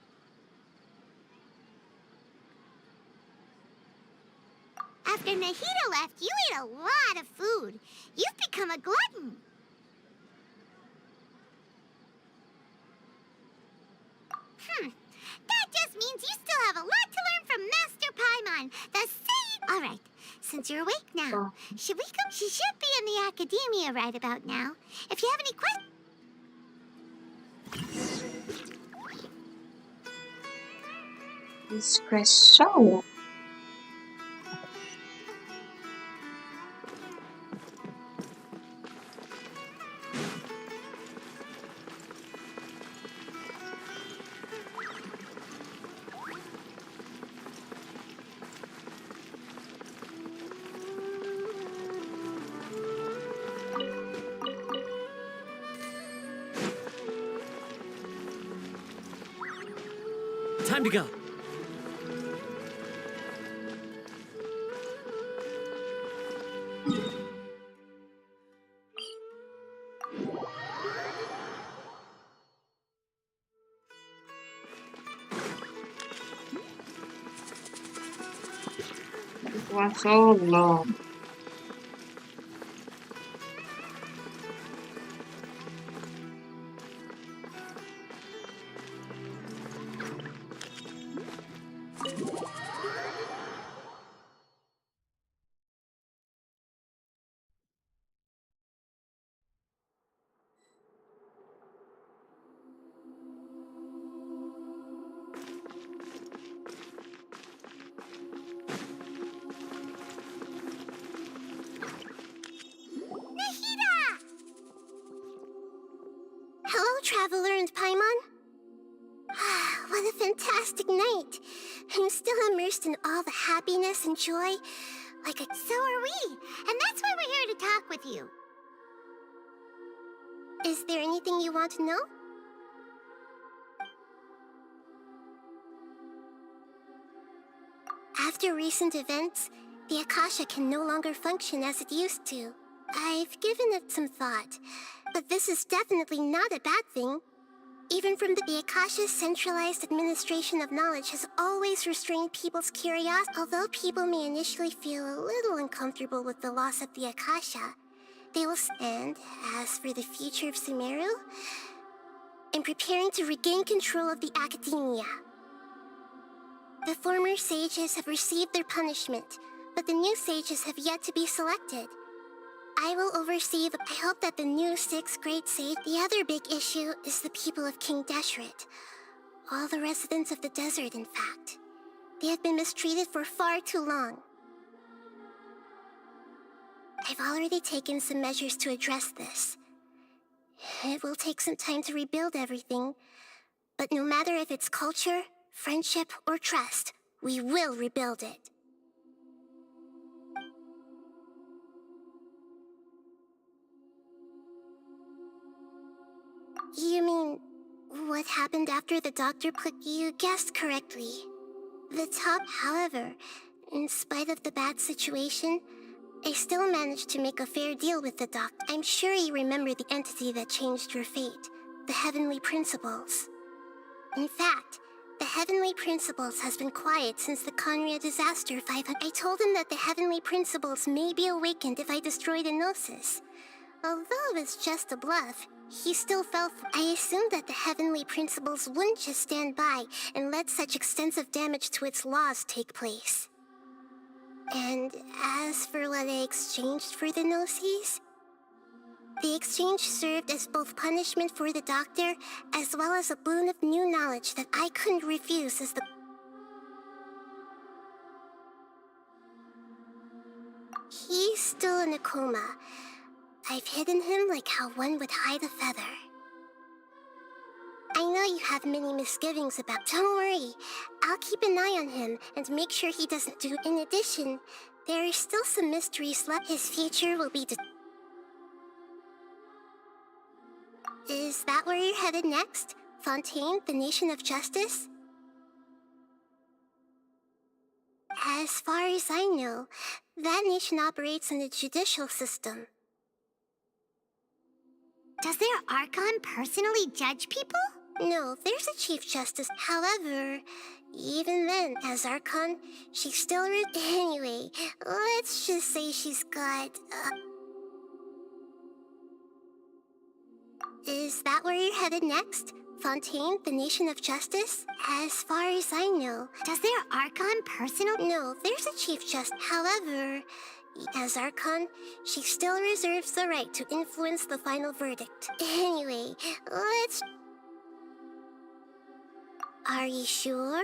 After Nahida left, you ate a lot of food. You've become a glutton. That just means you still have a lot to learn from Master Paimon, the sage... All right, since you're awake now, should we come... She should be in the academia right about now. If you have any questions... Let's press show. Time to go. It was so long. Nahida! Hello, Traveler and Paimon. What a fantastic night. I'm still immersed in all the happiness and joy. So are we. And that's why we're here to talk with you. Is there anything you want to know? After recent events, the Akasha can no longer function as it used to. I've given it some thought, but this is definitely not a bad thing. Even from the Akasha's centralized administration of knowledge has always restrained people's curiosity. Although people may initially feel a little uncomfortable with the loss of the Akasha, they will stand. As for the future of Sumeru, I'm preparing to regain control of the academia. The former sages have received their punishment, but the new sages have yet to be selected. I will oversee I hope that the new 6th grade sage... The other big issue is the people of King Deshret. All the residents of the desert, in fact. They have been mistreated for far too long. I've already taken some measures to address this. It will take some time to rebuild everything, but no matter if it's culture, friendship, or trust, we will rebuild it. You mean, what happened after the doctor put... You guessed correctly. The top, however, in spite of the bad situation, I still managed to make a fair deal with the doctor. I'm sure you remember the entity that changed your fate, the Heavenly Principles. In fact, the Heavenly Principles has been quiet since the Conria disaster 500. I told him that the Heavenly Principles may be awakened if I destroy the Gnosis. Although it's just a bluff, he still fell for... I assumed that the Heavenly Principles wouldn't just stand by and let such extensive damage to its laws take place. And as for what I exchanged for the Gnosis, the exchange served as both punishment for the doctor as well as a boon of new knowledge that I couldn't refuse as the... He's still in a coma. I've hidden him like how one would hide a feather. I know you have many misgivings about... Don't worry, I'll keep an eye on him and make sure he doesn't do... In addition, there are still some mysteries left. His future will be... Is that where you're headed next? Fontaine, the Nation of Justice? As far as I know, that nation operates in the judicial system. Does their Archon personally judge people? No, there's a Chief Justice. However, even then, as Archon, she's still... Anyway, let's just say she's got... Is that where you're headed next? Fontaine, the Nation of Justice? As far as I know... Does their Archon personally... No, there's a Chief Justice. However, as Archon, she still reserves the right to influence the final verdict. Anyway, let's... Are you sure?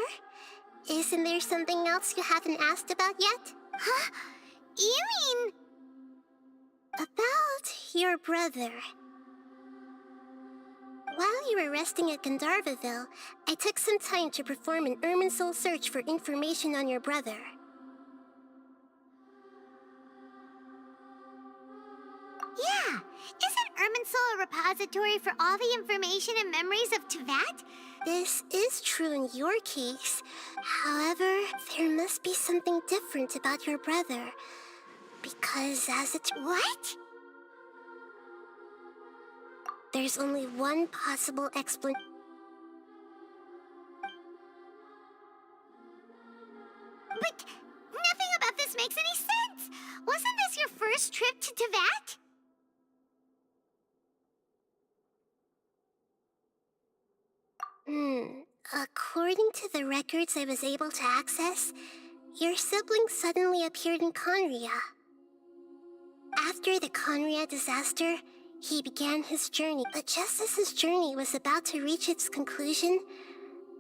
Isn't there something else you haven't asked about yet? Huh? You mean... About your brother. While you were resting at Gandharvaville, I took some time to perform an Irminsul search for information on your brother. Yeah, isn't Irminsul a repository for all the information and memories of Teyvat? This is true in your case. However, there must be something different about your brother. Because as it... What? There's only one possible explanation. But nothing about this makes any sense! Wasn't this your first trip to Teyvat? According to the records I was able to access, your sibling suddenly appeared in Conria. After the Conria disaster, he began his journey. But just as his journey was about to reach its conclusion,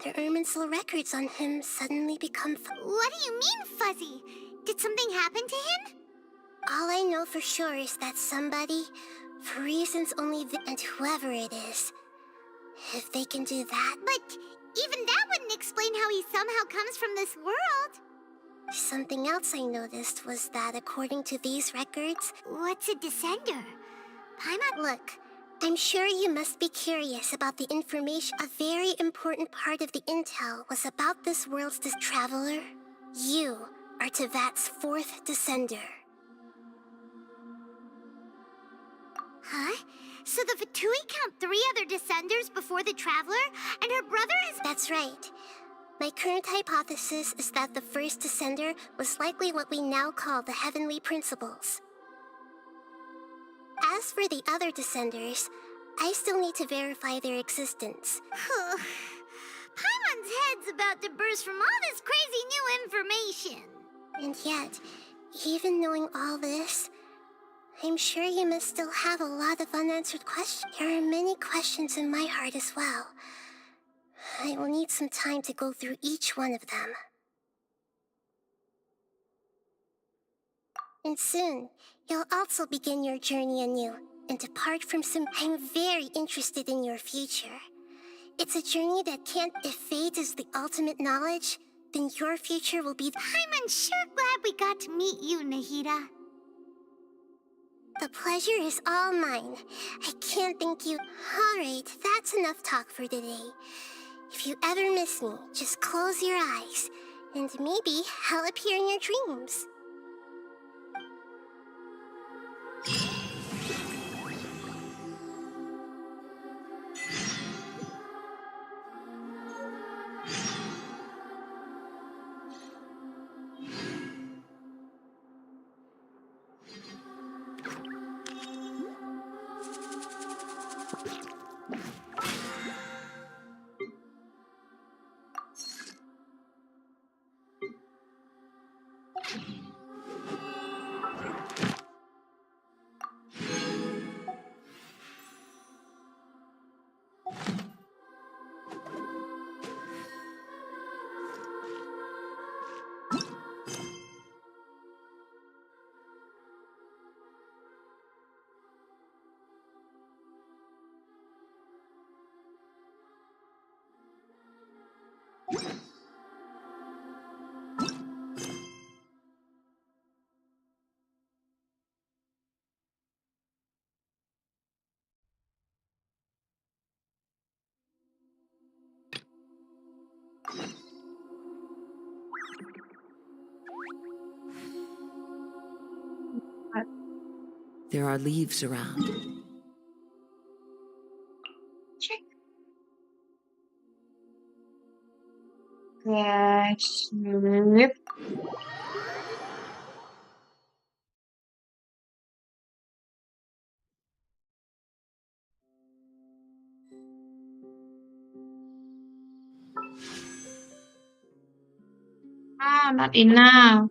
the Irminsul records on him suddenly become... What do you mean, Fuzzy? Did something happen to him? All I know for sure is that somebody, for reasons only and whoever it is, if they can do that... But even that wouldn't explain how he somehow comes from this world. Something else I noticed was that according to these records... What's a descender? Paimon... Look, I'm sure you must be curious about the information. A very important part of the intel was about this world's traveler. You are Teyvat's fourth descender. Huh? So the Vtui count 3 other descenders before the Traveler, and her brother is... That's right. My current hypothesis is that the first descender was likely what we now call the Heavenly Principles. As for the other descenders, I still need to verify their existence. Paimon's head's about to burst from all this crazy new information. And yet, even knowing all this, I'm sure you must still have a lot of unanswered questions. There are many questions in my heart as well. I will need some time to go through each one of them. And soon, you'll also begin your journey anew and depart from some... I'm very interested in your future. It's a journey that can't... If fate is the ultimate knowledge, then your future will be... I'm sure glad we got to meet you, Nahida. The pleasure is all mine. I can't thank you. Alright, that's enough talk for today. If you ever miss me, just close your eyes, and maybe I'll appear in your dreams. There are leaves around. Yep. Ah, not enough.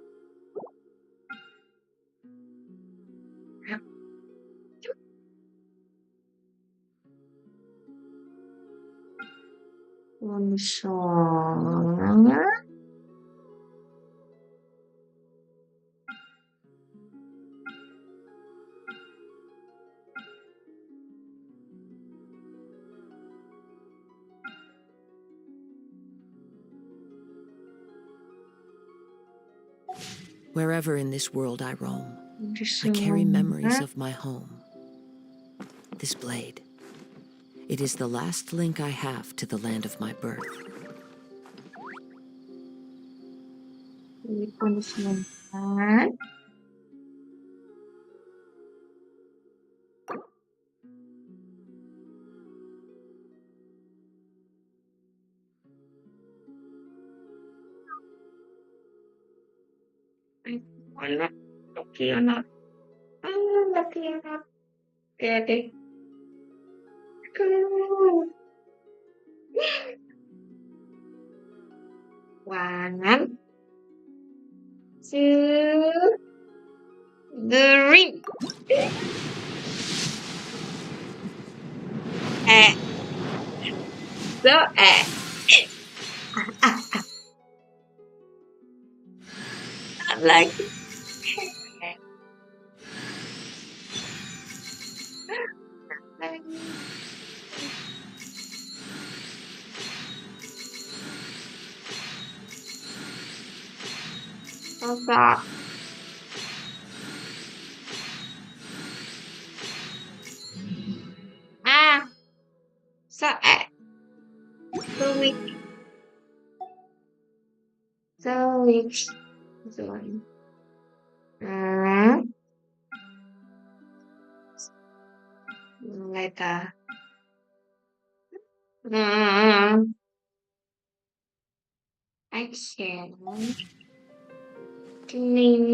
Wherever in this world I roam, I carry memories of my home. This blade. It is the last link I have to the land of my birth. Punishment. Anak, lucky anak. Lucky anak. Okay. Go. One, two, three. So, like, stop. So, so weak. So weak. Sorry. Later. I can clean